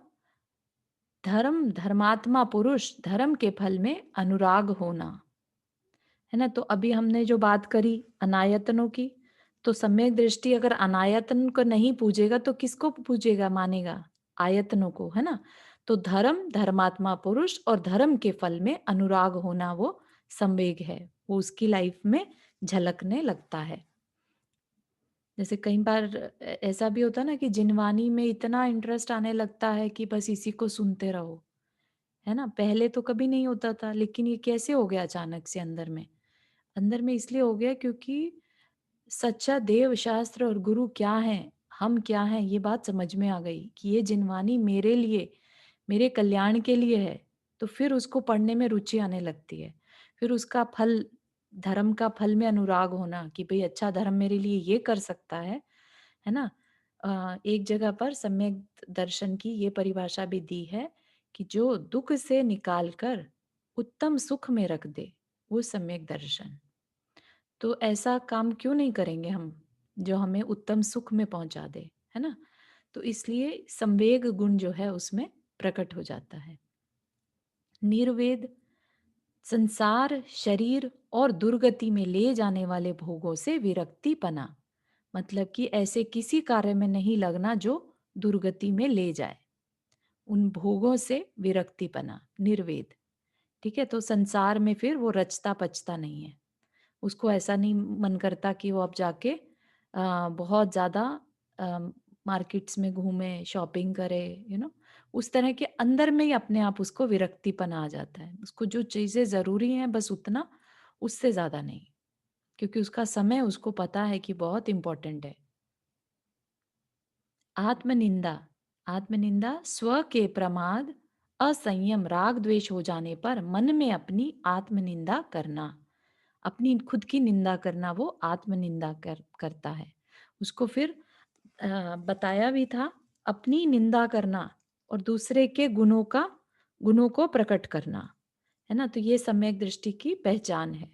S1: धर्म, धर्मात्मा पुरुष, धर्म के फल में अनुराग होना, है ना? तो अभी हमने जो बात करी अनायतनों की, तो सम्यक दृष्टि अगर अनायतन को नहीं पूजेगा तो किसको पूजेगा, मानेगा? आयतनों को, है ना? तो धर्म, धर्मात्मा पुरुष और धर्म के फल में अनुराग होना वो संवेग है। वो उसकी लाइफ में झलकने लगता है। जैसे कई बार ऐसा भी होता है ना कि जिनवानी में इतना इंटरेस्ट आने लगता है कि बस इसी को सुनते रहो, है ना? पहले तो कभी नहीं होता था, लेकिन ये कैसे हो गया अचानक से अंदर में? अंदर में इसलिए हो गया क्योंकि सच्चा देव, शास्त्र और गुरु क्या हैं, हम क्या हैं, ये बात समझ में आ गई कि ये जिनवानी मेरे लिए, मेरे कल्याण के लिए है। तो फिर उसको पढ़ने में रुचि आने लगती है। फिर उसका फल, धर्म का फल में अनुराग होना कि भई अच्छा धर्म मेरे लिए ये कर सकता है ना? एक जगह पर सम्यक दर्शन की ये परिभाषा भी दी है कि जो दुःख से निकाल कर उत्तम सुख में रख दे, वो सम्यक दर्शन। तो ऐसा काम क्यों नहीं करेंगे हम, जो हमें उत्तम सुख में पहुंचा दे, है ना? तो इसलिए संवेग गुण जो है उसमें प्रकट हो जाता है। निर्वेद, संसार, शरीर और दुर्गति में ले जाने वाले भोगों से विरक्ति पना, मतलब कि ऐसे किसी कार्य में नहीं लगना जो दुर्गति में ले जाए। उन भोगों से विरक्ति पना, निर्वेद। ठीक है, तो संसार में फिर वो रचता पचता नहीं है। उसको ऐसा नहीं मन करता कि वो अब जाके बहुत ज़्यादा मार्केट्स में घूमे, शॉपिंग करे, उस तरह के अंदर में ही अपने आप उसको विरक्तिपन आ जाता है। उसको जो चीज़ें ज़रूरी हैं बस उतना, उससे ज़्यादा नहीं, क्योंकि उसका समय उसको पता है कि बहुत इम्पोर्टेंट है। आत्मनिंदा, आत्मनिंदा स्व के प्रमाद, असंयम, राग द्वेष हो जाने पर मन में अपनी आत्मनिंदा करना, अपनी खुद की निंदा करना, वो आत्मनिंदा करता है। उसको फिर बताया भी था, अपनी निंदा करना और दूसरे के गुणों को प्रकट करना, है ना। तो ये सम्यक दृष्टि की पहचान है।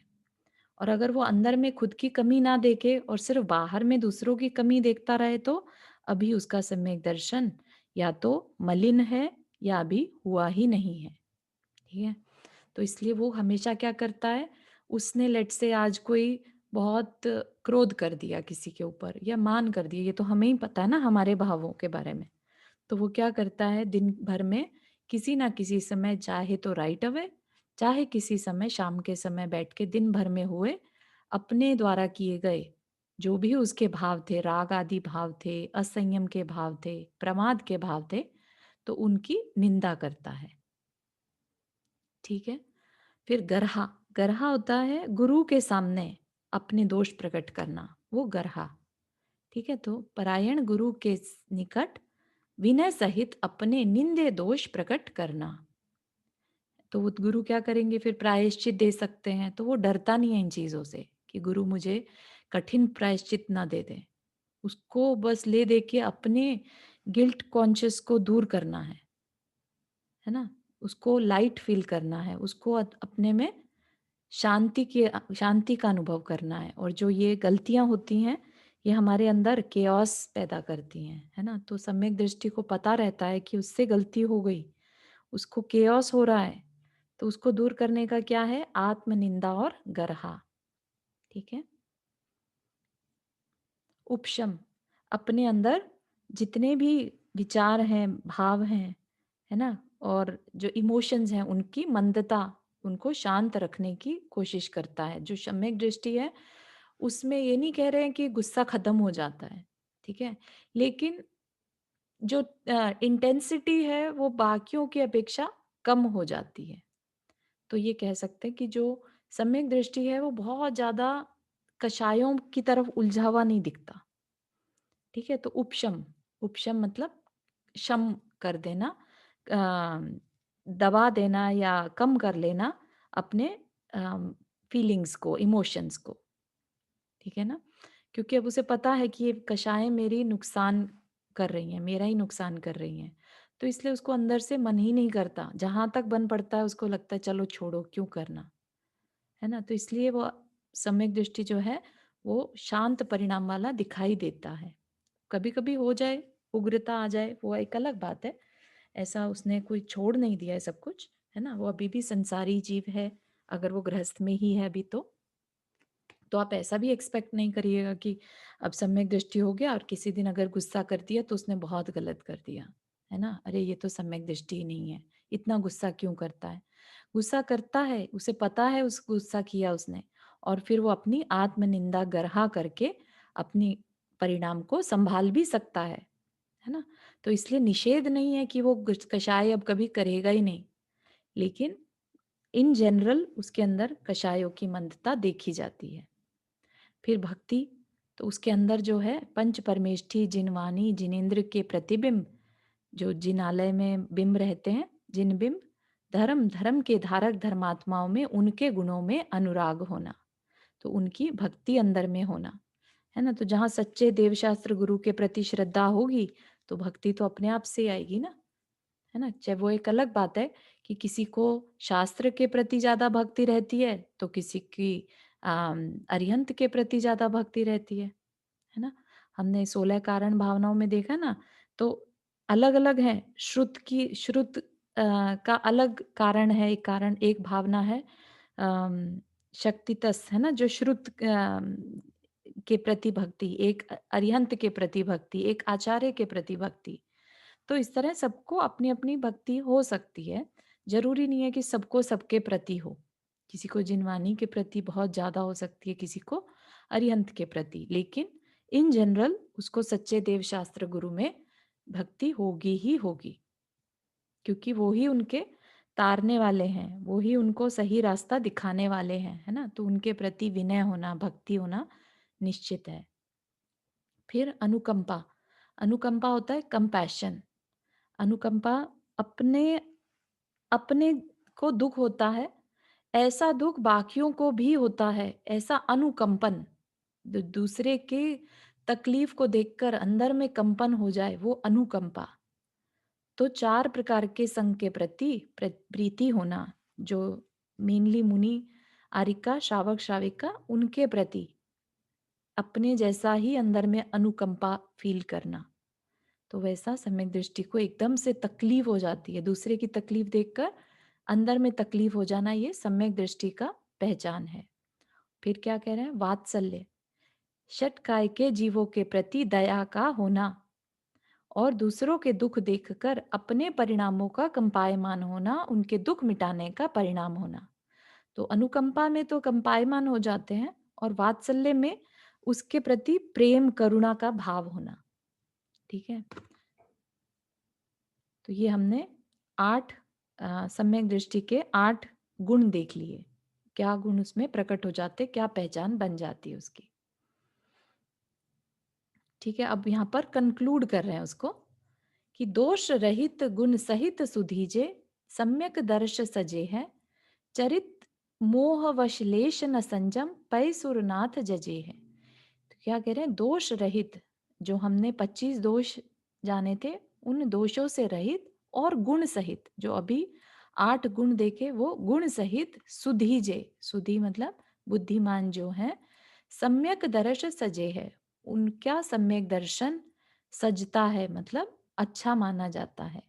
S1: और अगर वो अंदर में खुद की कमी ना देखे और सिर्फ बाहर में दूसरों की कमी देखता रहे तो अभी उसका सम्यक दर्शन या तो मलिन है या अभी हुआ ही नहीं है। ठीक है, तो इसलिए वो हमेशा क्या करता है, उसने लेट से आज कोई बहुत क्रोध कर दिया किसी के ऊपर या मान कर दिया, ये तो हमें ही पता है ना हमारे भावों के बारे में। तो वो क्या करता है, दिन भर में किसी ना किसी समय, चाहे तो राइट अवे, चाहे किसी समय शाम के समय बैठ के दिन भर में हुए अपने द्वारा किए गए जो भी उसके भाव थे, राग आदि भाव थे, असंयम के भाव थे, प्रमाद के भाव थे, तो उनकी निंदा करता है। ठीक है, फिर गर्हा, गर्हा होता है गुरु के सामने अपने दोष प्रकट करना, वो गर्हा। ठीक है, तो परायण गुरु के निकट विनय सहित अपने निंदे दोष प्रकट करना। तो वो गुरु क्या करेंगे, फिर प्रायश्चित दे सकते हैं, तो वो डरता नहीं है इन चीजों से कि गुरु मुझे कठिन प्रायश्चित ना दे दे। उसको बस ले दे के अपने गिल्ट कॉन्शियस को दूर करना है ना। उसको लाइट फील करना है, उसको अपने में शांति का अनुभव करना है। और जो ये गलतियां होती हैं ये हमारे अंदर केओस पैदा करती हैं, है ना। तो सम्यक दृष्टि को पता रहता है कि उससे गलती हो गई, उसको केओस हो रहा है, तो उसको दूर करने का क्या है, आत्मनिंदा और गर्हा। ठीक है, उपशम, अपने अंदर जितने भी विचार हैं, भाव हैं, है ना, और जो इमोशंस हैं उनकी मंदता, उनको शांत रखने की कोशिश करता है। जो सम्यक दृष्टि है उसमें ये नहीं कह रहे हैं कि गुस्सा खत्म हो जाता है, ठीक है, लेकिन जो इंटेंसिटी है वो बाकियों की अपेक्षा कम हो जाती है। तो ये कह सकते हैं कि जो सम्यक दृष्टि है वो बहुत ज्यादा कषायों की तरफ उलझा हुआ नहीं दिखता। ठीक है, तो उपशम, उपशम मतलब शम कर देना, दबा देना या कम कर लेना अपने फीलिंग्स को, इमोशंस को। ठीक है ना, क्योंकि अब उसे पता है कि ये कषायें मेरी नुकसान कर रही हैं, मेरा ही नुकसान कर रही हैं, तो इसलिए उसको अंदर से मन ही नहीं करता। जहां तक बन पड़ता है उसको लगता है चलो छोड़ो, क्यों करना, है ना। तो इसलिए वो सम्यक दृष्टि जो है वो शांत परिणाम वाला दिखाई देता है। कभी कभी हो जाए, उग्रता आ जाए, वो एक अलग बात है। ऐसा उसने कोई छोड़ नहीं दिया है सब कुछ, है ना, वो अभी भी संसारी जीव है। अगर वो गृहस्थ में ही है अभी तो आप ऐसा भी एक्सपेक्ट नहीं करिएगा कि अब सम्यक दृष्टि हो गया और किसी दिन अगर गुस्सा कर दिया तो उसने बहुत गलत कर दिया, है ना, अरे ये तो सम्यक दृष्टि ही नहीं है, इतना गुस्सा क्यों करता है। गुस्सा करता है, उसे पता है उस गुस्सा किया उसने, और फिर वो अपनी आत्मनिंदा गर्हा करके अपनी परिणाम को संभाल भी सकता है ना। तो इसलिए निषेध नहीं है कि वो कषाय अब कभी करेगा ही नहीं, लेकिन इन जनरल उसके अंदर कषायों की मंदता देखी जाती है। फिर भक्ति, तो उसके अंदर जो है पंच परमेष्ठी, जिनवाणी, जिनेन्द्र के प्रतिबिंब, जो जिनालय में बिंब रहते हैं, जिन बिंब, धर्म, धर्म के धारक धर्मात्माओं में उनके गुणों में अनुराग होना, तो उनकी भक्ति अंदर में होना, है ना। तो जहाँ सच्चे देवशास्त्र गुरु के प्रति श्रद्धा होगी तो भक्ति तो अपने आप से आएगी ना, है ना। चाहे वो एक अलग बात है कि किसी को शास्त्र के प्रति ज्यादा भक्ति रहती है तो किसी की अरिहंत के प्रति ज्यादा भक्ति रहती है ना। हमने 16 कारण भावनाओं में देखा ना, तो अलग अलग है। श्रुत का अलग कारण है, एक कारण, एक भावना है शक्तितस है ना, जो श्रुत के प्रति भक्ति, एक अरिहंत के प्रति भक्ति, एक आचार्य के प्रति भक्ति। तो इस तरह सबको अपनी अपनी भक्ति हो सकती है। जरूरी नहीं है कि सबको सबके प्रति हो। किसी को जिनवानी के प्रति बहुत ज्यादा हो सकती है, किसी को अरिहंत के प्रति, लेकिन इन जनरल उसको सच्चे देव शास्त्र गुरु में भक्ति होगी ही होगी, क्योंकि वो ही उनके तारने वाले हैं, वो ही उनको सही रास्ता दिखाने वाले हैं, है ना। तो उनके प्रति विनय होना, भक्ति होना निश्चित है। फिर अनुकंपा। अनुकंपा होता है कंपैशन। अनुकंपा, अपने अपने को दुख होता है, ऐसा दुख बाकियों को भी होता है, ऐसा अनुकंपन। दूसरे के तकलीफ को देखकर अंदर में कंपन हो जाए, वो अनुकंपा। तो 4 प्रकार के संग के प्रति प्रीति होना, जो मेनली मुनि, आरिका, श्रावक, श्राविका, उनके प्रति अपने जैसा ही अंदर में अनुकंपा फील करना। तो वैसा सम्यक दृष्टि को एकदम से तकलीफ हो जाती है, दूसरे की तकलीफ देखकर अंदर में तकलीफ हो जाना, ये सम्यक दृष्टि का पहचान है। फिर क्या कह रहे हैं? वात्सल्य, षटकाय के जीवों के प्रति दया का होना और दूसरों के दुख देखकर अपने परिणामों का कंपायमान होना, उनके दुख मिटाने का परिणाम होना। तो अनुकंपा में तो कंपायमान हो जाते हैं, और वात्सल्य में उसके प्रति प्रेम करुणा का भाव होना। ठीक है, तो ये हमने 8 सम्यक दृष्टि के 8 गुण देख लिए। क्या गुण उसमें प्रकट हो जाते, क्या पहचान बन जाती है उसकी। ठीक है, अब यहाँ पर कंक्लूड कर रहे हैं उसको कि दोष रहित गुण सहित सुधीजे, सम्यक दर्श सजे है, चरित मोह वशलेश न संजम, पै सुरनाथ जजे है। तो क्या कह रहे हैं? दोष रहित, जो हमने 25 दोष जाने थे, उन दोषों से रहित और गुण सहित, जो अभी 8 गुण देखे, वो गुण सहित सुधीजे, सुधी मतलब बुद्धिमान जो है, सम्यक दर्श सजे है, उनका सम्यक दर्शन सजता है, मतलब अच्छा माना जाता है।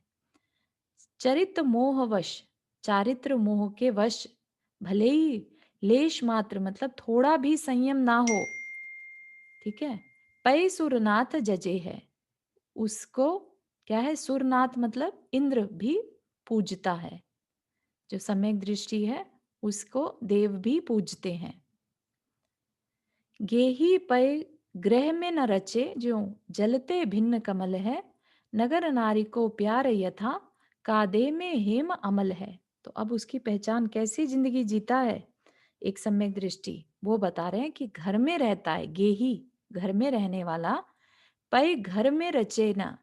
S1: चरित मोह वश, चारित्र मोह के वश, भले ही लेश मात्र मतलब थोड़ा भी संयम ना हो, ठीक है। पै सुरनाथ जजे है, उसको क्या है? सुरनाथ मतलब इंद्र भी पूजता है, जो सम्यक दृष्टि है उसको देव भी पूजते हैं। गेही पै ग्रह में न रचे, जो जलते भिन्न कमल है, नगर नारी को प्यार यथा, कादे में हेम अमल है। तो अब उसकी पहचान, कैसी जिंदगी जीता है एक सम्यक दृष्टि, वो बता रहे हैं कि घर में रहता है, गेही घर में रहने वाला, पै घर में रचे ना,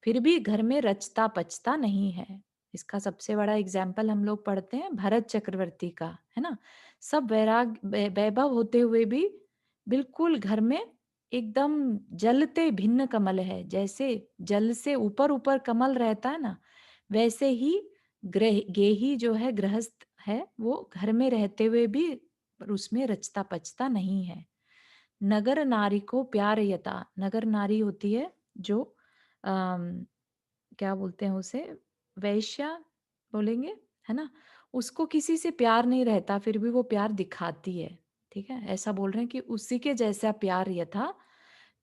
S1: फिर भी घर में रचता पचता नहीं है। इसका सबसे बड़ा एग्जाम्पल हम लोग पढ़ते हैं भरत चक्रवर्ती का, है ना। सब वैराग वैभव होते हुए भी बिल्कुल घर में एकदम जलते भिन्न कमल है, जैसे जल से ऊपर ऊपर कमल रहता है ना, वैसे ही गेही जो है गृहस्थ है, वो घर में रहते हुए भी उसमें रचता पचता नहीं है। नगर नारी को प्यार यता, नगर नारी होती है जो क्या बोलते हैं उसे, वैश्या बोलेंगे, है ना। उसको किसी से प्यार नहीं रहता, फिर भी वो प्यार दिखाती है। ठीक है, ऐसा बोल रहे हैं कि उसी के जैसा प्यार यथा।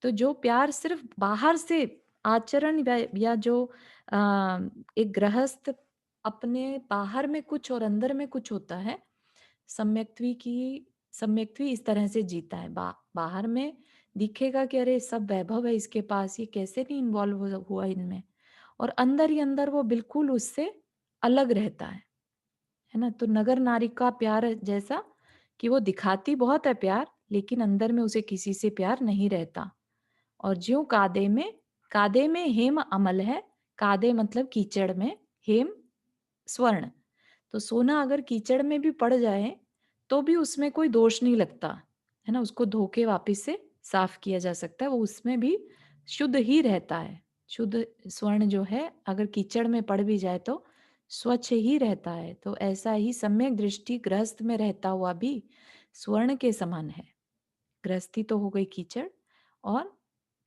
S1: तो जो प्यार सिर्फ बाहर से आचरण या जो एक गृहस्थ अपने बाहर में कुछ और अंदर में कुछ होता है, सम्यक्त्वी इस तरह से जीता है। बाहर में दिखेगा कि अरे सब वैभव है इसके पास, ये कैसे नहीं इन्वॉल्व हुआ इनमें, और अंदर ही अंदर वो बिल्कुल उससे अलग रहता है ना। तो नगर नारी का प्यार जैसा कि वो दिखाती बहुत है प्यार, लेकिन अंदर में उसे किसी से प्यार नहीं रहता। और ज्यों कादे में हेम अमल है, कादे मतलब कीचड़ में, हेम स्वर्ण। तो सोना अगर कीचड़ में भी पड़ जाए तो भी उसमें कोई दोष नहीं लगता, है ना। उसको धो के वापिस से साफ किया जा सकता है, वो उसमें भी शुद्ध ही रहता है। शुद्ध स्वर्ण जो है अगर कीचड़ में पड़ भी जाए तो स्वच्छ ही रहता है। तो ऐसा ही सम्यक दृष्टि गृहस्थ में रहता हुआ भी स्वर्ण के समान है। गृहस्थी तो हो गई कीचड़, और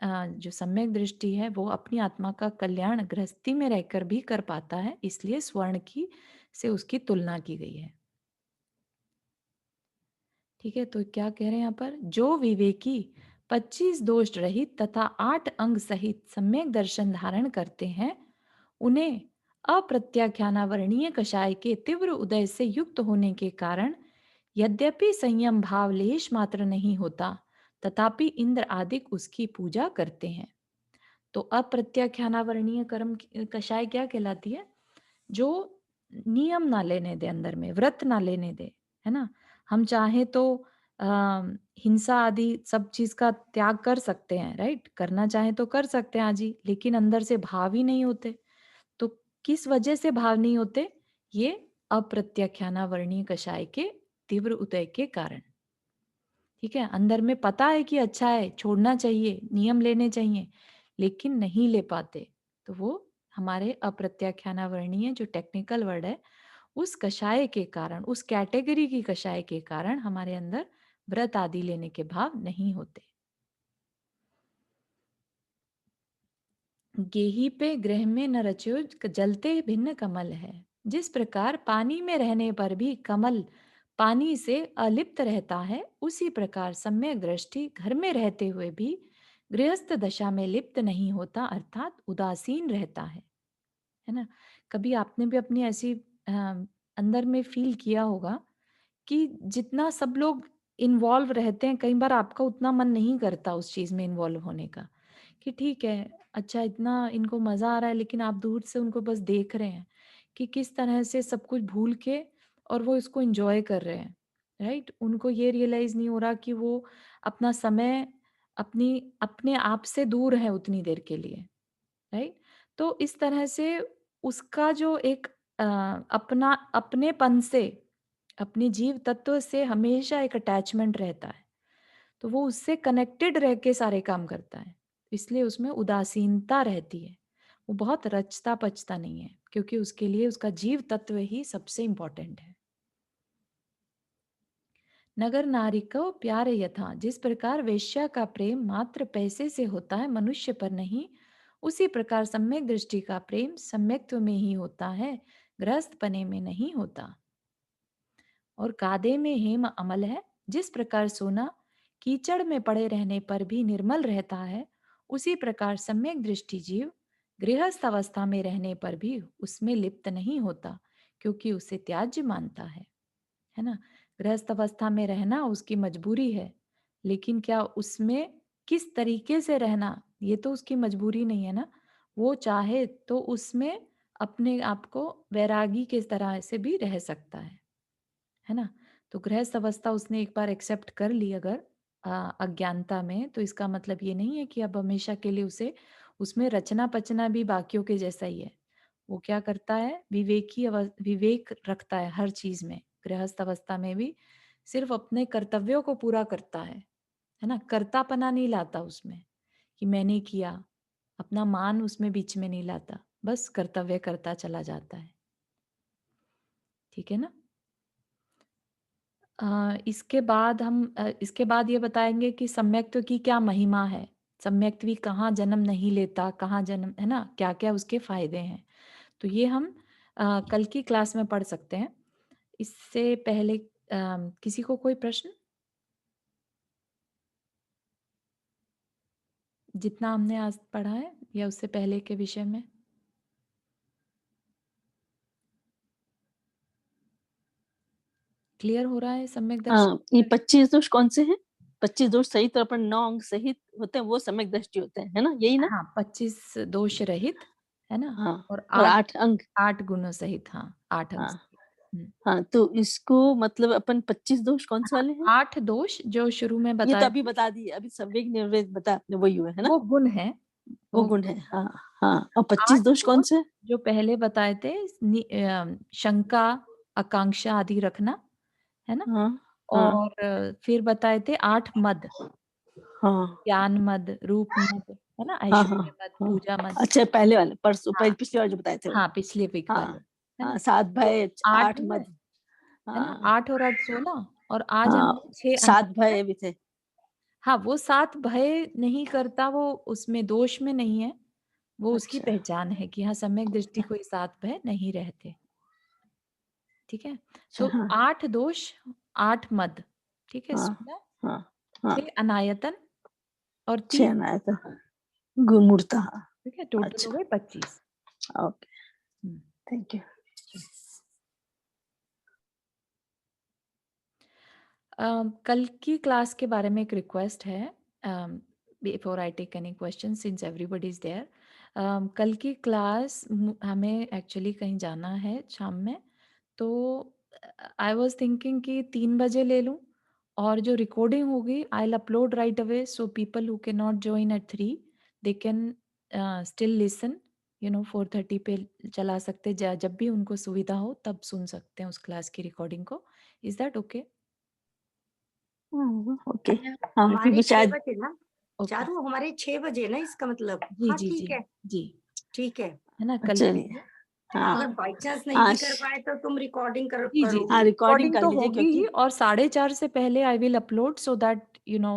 S1: जो सम्यक दृष्टि है वो अपनी आत्मा का कल्याण गृहस्थी में रहकर भी कर पाता है, इसलिए स्वर्ण की से उसकी तुलना की गई है। ठीक है, तो क्या कह रहे हैं यहाँ पर, जो विवेकी 25 दोष रहित तथा 8 अंग सहित सम्यक दर्शन धारण करते हैं, उन्हें अप्रत्याख्यानावर्णीय कषाय के तीव्र उदय से युक्त होने के कारण यद्यपि संयम भाव लेश मात्र नहीं होता, तथापि इंद्र आदिक उसकी पूजा करते हैं। तो अप्रत्याख्यानावर्णीय कर्म कषाय क्या कहलाती है, जो नियम ना लेने दे, अंदर में व्रत ना लेने दे, है ना। हम चाहे तो हिंसा आदि सब चीज का त्याग कर सकते हैं, राइट, करना चाहे तो कर सकते हैं आज ही, लेकिन अंदर से भाव ही नहीं होते। तो किस वजह से भाव नहीं होते, ये अप्रत्याख्यानावर्णीय कषाय के तीव्र उदय के कारण। ठीक है, अंदर में पता है कि अच्छा है, छोड़ना चाहिए, नियम लेने चाहिए, लेकिन नहीं ले पाते, तो वो हमारे अप्रत्याख्यानावर्णीय जो टेक्निकल वर्ड है, उस कषाय के कारण, उस कैटेगरी की कषाय के कारण हमारे अंदर व्रत आदि लेने के भाव नहीं होते। गेही पे ग्रह में न रचो जलते भिन्न कमल है। जिस प्रकार पानी में रहने पर भी कमल पानी से अलिप्त रहता है, उसी प्रकार सम्यक दृष्टि घर में रहते हुए भी गृहस्थ दशा में लिप्त नहीं होता, अर्थात उदासीन रहता है ना। कभी आपने भी अपनी ऐसी अंदर में फील किया होगा कि जितना सब लोग इन्वॉल्व रहते हैं, कई बार आपका उतना मन नहीं करता उस चीज में इन्वॉल्व होने का, कि ठीक है, अच्छा इतना इनको मजा आ रहा है, लेकिन आप दूर से उनको बस देख रहे हैं कि किस तरह से सब कुछ भूल के और वो इसको एंजॉय कर रहे हैं, राइट। उनको ये रियलाइज नहीं हो रहा कि वो अपना समय अपनी अपने आप से दूर है उतनी देर के लिए, राइट। तो इस तरह से उसका जो एक अपना अपनेपन से, अपने जीव तत्व से हमेशा एक अटैचमेंट रहता है, तो वो उससे कनेक्टेड रह के सारे काम करता है, इसलिए उसमें उदासीनता रहती है। वो बहुत रचता पचता नहीं है, क्योंकि उसके लिए उसका जीव तत्व ही सबसे इंपॉर्टेंट है। नगर नारी को प्यार यथा, जिस प्रकार वेश्या का प्रेम मात्र पैसे से होता है, मनुष्य पर नहीं, उसी प्रकार सम्यक दृष्टि का प्रेम सम्यक्त्व में ही होता है, गृहस्थ पने में नहीं होता। और कादे में हेम अमल है। जिस प्रकार सोना कीचड़ में पड़े रहने पर भी निर्मल रहता है, उसी प्रकार सम्यक दृष्टि जीव गृहस्थ अवस्था में रहने पर भी उसमें लिप्त नहीं होता, क्योंकि उसे त्याज्य मानता है ना। गृहस्थ अवस्था में रहना उसकी मजबूरी है, लेकिन क्या उसमें किस तरीके से रहना, ये तो उसकी मजबूरी नहीं है ना। वो चाहे तो उसमें अपने आप को वैरागी के तरह से भी रह सकता है ना। तो गृहस्थ अवस्था उसने एक बार एक्सेप्ट कर ली अगर अज्ञानता में, तो इसका मतलब ये नहीं है कि अब हमेशा के लिए उसे उसमें रचना पचना भी बाकियों के जैसा ही है। वो क्या करता है, विवेक रखता है हर चीज में, गृहस्थ अवस्था में भी सिर्फ अपने कर्तव्यों को पूरा करता है ना। कर्तापना नहीं लाता उसमें कि मैंने किया, अपना मान उसमें बीच में नहीं लाता, बस कर्तव्य करता चला जाता है। ठीक है ना। इसके बाद ये बताएंगे कि सम्यक्त्व की क्या महिमा है, सम्यक्त्व कहाँ जन्म नहीं लेता, कहाँ जन्म, है ना, क्या क्या उसके फायदे हैं। तो ये हम कल की क्लास में पढ़ सकते हैं। इससे पहले किसी को कोई प्रश्न, जितना हमने आज पढ़ा है या उससे पहले के विषय में? क्लियर हो रहा है सम्यक दर्शन?
S4: हाँ, ये 25 दोष कौन से हैं? 25 दोष सहित और अपन 9 अंग सहित होते हैं, वो सम्यक दृष्टि होते हैं, है ना, यही ना?
S1: हाँ, 25 दोष रहित, है ना,
S4: हाँ,
S1: और
S4: और
S1: 8
S4: 8 अंग।
S1: 8 गुणों सहित, हाँ 8 अंग
S4: हाँ
S1: सहित।
S4: हाँ, तो इसको मतलब अपन 25 दोष कौन से वाले हैं?
S1: 8 दोष जो शुरू में
S4: ये तो
S1: बताए
S4: अभी
S1: थे,
S4: बता दिए, अभी संवेग निर्वेद बता आपने, वही हुए है ना,
S1: वो गुण है।
S4: वो
S1: वो
S4: गुण है। हाँ हाँ, और 25
S1: 8
S4: दोष कौन
S1: दोष
S4: से?
S1: जो पहले बताए थे, शंका, आकांक्षा आदि रखना, है ना।
S4: हाँ हाँ
S1: और फिर बताए थे 8 मद,
S4: हाँ
S1: ज्ञान मद, रूप मद, है ना,
S4: हाँ हाँ
S1: ऐश्वर्य मद,
S4: हाँ।
S1: पूजा मद।
S4: अच्छा, पहले वाले परसों
S1: हाँ
S4: पिछली बार जो बताए थे वो।
S1: हाँ, पिछले वीक वाले,
S4: हाँ
S1: है ना।
S4: हाँ, 7
S1: तो
S4: भय,
S1: 8
S4: 8
S1: हुए,
S4: मद।
S1: है ना,
S4: हाँ
S1: 8 और 8 16, और आज
S4: हाँ,
S1: हमने 6
S4: 7
S1: अनाहत है।
S4: भय भी थे।
S1: हाँ, वो 7 भय नहीं करता, वो उसमें दोष में नहीं है, वो उसकी
S4: अच्छा
S1: पहचान है कि हाँ, सम्यक दृष्टि को ये 7 भय नहीं रहते। ठीक है।
S4: अच्छा।
S1: तो
S4: हाँ
S1: 8 दोष, 8 मद, ठीक है,
S4: हाँ
S1: 16,
S4: हाँ हाँ
S1: 6 अनायतन और
S4: 6
S1: 3
S4: अनायत गुरुमूर्ता।
S1: ठीक है, टोटल
S4: अच्छा
S1: हो गए 25।
S4: Okay
S1: hmm,
S4: thank you.
S1: कल की क्लास के बारे में एक रिक्वेस्ट है, before I take any question since everybody is there. कल की क्लास हमें एक्चुअली कहीं जाना है शाम में, तो आई वाज थिंकिंग कि 3 बजे ले लूं, और जो रिकॉर्डिंग होगी I will upload right away, so people who can not join at 3 they can still listen, 4:30 पे चला सकते, जब भी उनको सुविधा हो तब सुन सकते हैं उस क्लास की रिकॉर्डिंग को। Is that okay?
S4: ओके हाँ
S2: हमारे
S4: क्योंकि
S2: 6
S4: शायद
S2: बजे ना,
S1: ओके,
S2: चारू हमारे 6 बजे ना, इसका मतलब।
S1: जी
S2: हाँ
S1: जी
S2: ठीक
S1: जी
S2: है,
S1: जी,
S2: ठीक है।
S1: है ना, कल के
S4: चलिए
S1: लिए।
S4: हाँ
S2: अगर बाई चांस नहीं
S4: हाँ
S2: भी कर पाए तो तुम रिकॉर्डिंग
S1: जी जी जी,
S2: करोगी।
S4: हाँ रिकॉर्डिंग
S1: रिकॉर्डिंग
S4: कर
S1: तो
S4: लीजिए
S1: होगी ही,
S4: क्योंकि
S1: और 4:30 से पहले आई will upload, so that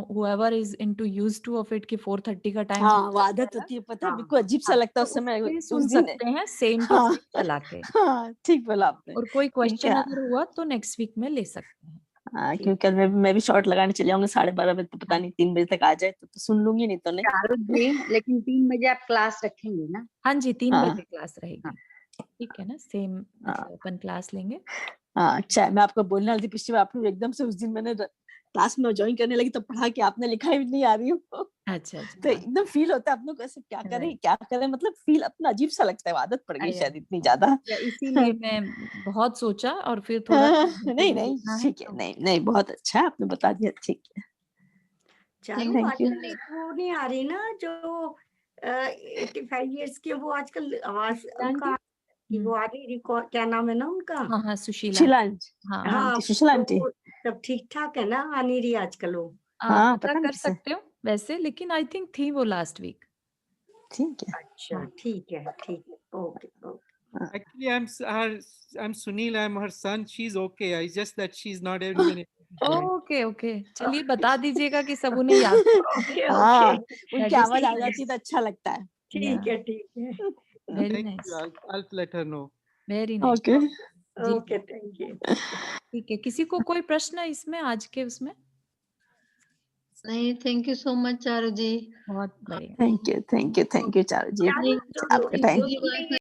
S1: whoever is into used to of it कि 4:30 का टाइम
S4: हाँ वो
S1: होता है
S4: आदत
S1: ना,
S4: होती है, पता है
S2: हाँ
S4: बिल्कुल अजीब सा
S1: हाँ,
S4: लगता है
S1: तो
S4: उस
S1: उस
S4: समय
S1: पे
S4: उस
S1: सुन
S4: दिन।
S1: सकते हैं सेम टू
S4: हाँ
S1: सेम चला के,
S4: हाँ ठीक बोला आपने।
S1: और कोई
S4: ठीक
S1: क्वेश्चन
S4: है
S1: अगर हुआ तो नेक्स्ट वीक में ले सकते हैं।
S4: हाँ
S2: ठीक।
S4: क्योंकि कल मैं भी शॉर्ट लगाने चले जाऊंगी 12:30 बजे, तो पता
S1: हाँ
S4: नहीं 3 बजे तक आ जाए तो सुन लूंगी, नहीं तो नहीं।
S5: चारू जी, लेकिन 3 बजे आप क्लास रखेंगे ना?
S1: हाँ जी, 3
S4: हाँ
S1: बजे क्लास रहेगी, ठीक है ना, सेम
S4: हाँ
S1: मतलब अपन क्लास लेंगे।
S4: हाँ अच्छा मैं आपको बोलने वाली थी पिछली बार, आपने एकदम से उस दिन मैंने क्लास में ज्वाइन करने लगी तो पढ़ा कि आपने लिखा ही नहीं आ रही हूँ
S1: अच्छा
S4: तो
S1: अच्छा,
S4: एकदम फील होता है अपनों को ऐसे क्या करें
S1: राइट,
S4: क्या करें, मतलब फील अपना अजीब सा लगता है, आदत पड़ गई
S1: आई
S4: शायद इतनी
S1: अंडरस्टैंड,
S4: ज्यादा।
S1: या इसीलिए मैं बहुत सोचा और फिर थोड़ा
S4: नहीं
S1: भी
S4: नहीं
S1: लिखना है
S4: ठीक है,
S1: तो।
S4: नहीं नहीं बहुत अच्छा है, आपने बता दिया, ठीक है
S2: चारू
S4: थैंक यू।
S2: आजकल एक वो नहीं आ रही ना, जो 85 इयर्स के, वो आजकल आवाज
S1: आंटी,
S2: उनका कि वो आ रही रिकॉर्ड, क्या नाम है ना उनका?
S1: हाँ हाँ, सुशीला,
S4: शीला आंटी,
S1: हाँ
S4: हाँ
S1: हाँ,
S2: हाँ,
S4: आंटी सुशीला
S2: तो
S4: आंटी,
S2: वो सब ठीक ठाक है ना? आ नहीं रही आजकल वो?
S4: हाँ
S1: पता
S4: पता नहीं
S1: कर
S4: किसे,
S1: सकते हो वैसे, लेकिन आई थिंक थी वो लास्ट वीक।
S4: ठीक है
S2: अच्छा
S1: हाँ,
S2: ठीक है, ठीक है, ओके ओके।
S4: हाँ।
S3: Actually, I'm Sunil. I'm her son. She's okay. It's just that she's not even able to join.
S1: Okay okay, चलिए बता दीजिएगा कि सब उन्हें याद
S2: ओके ओके,
S4: हाँ उनकी
S1: दैट इज
S4: आवाज आ
S2: ठीक है,
S4: जाती है तो अच्छा लगता है।
S1: या
S2: ठीक है, ठीक है।
S1: Very
S3: Thank you.
S1: Nice,
S3: I'll let her know.
S1: Very nice,
S4: okay
S1: जी
S2: ओके,
S1: जी,
S2: थैंक यू।
S1: ठीक है। किसी को कोई प्रश्न है इसमें, आज के उसमें?
S6: नहीं, thank you so much Charu ji.
S1: बहुत बढ़िया।
S4: थैंक यू चारू जी,
S6: अपनी
S2: चारू,
S4: आपका
S2: जो
S4: टाइम।
S6: पूरी बात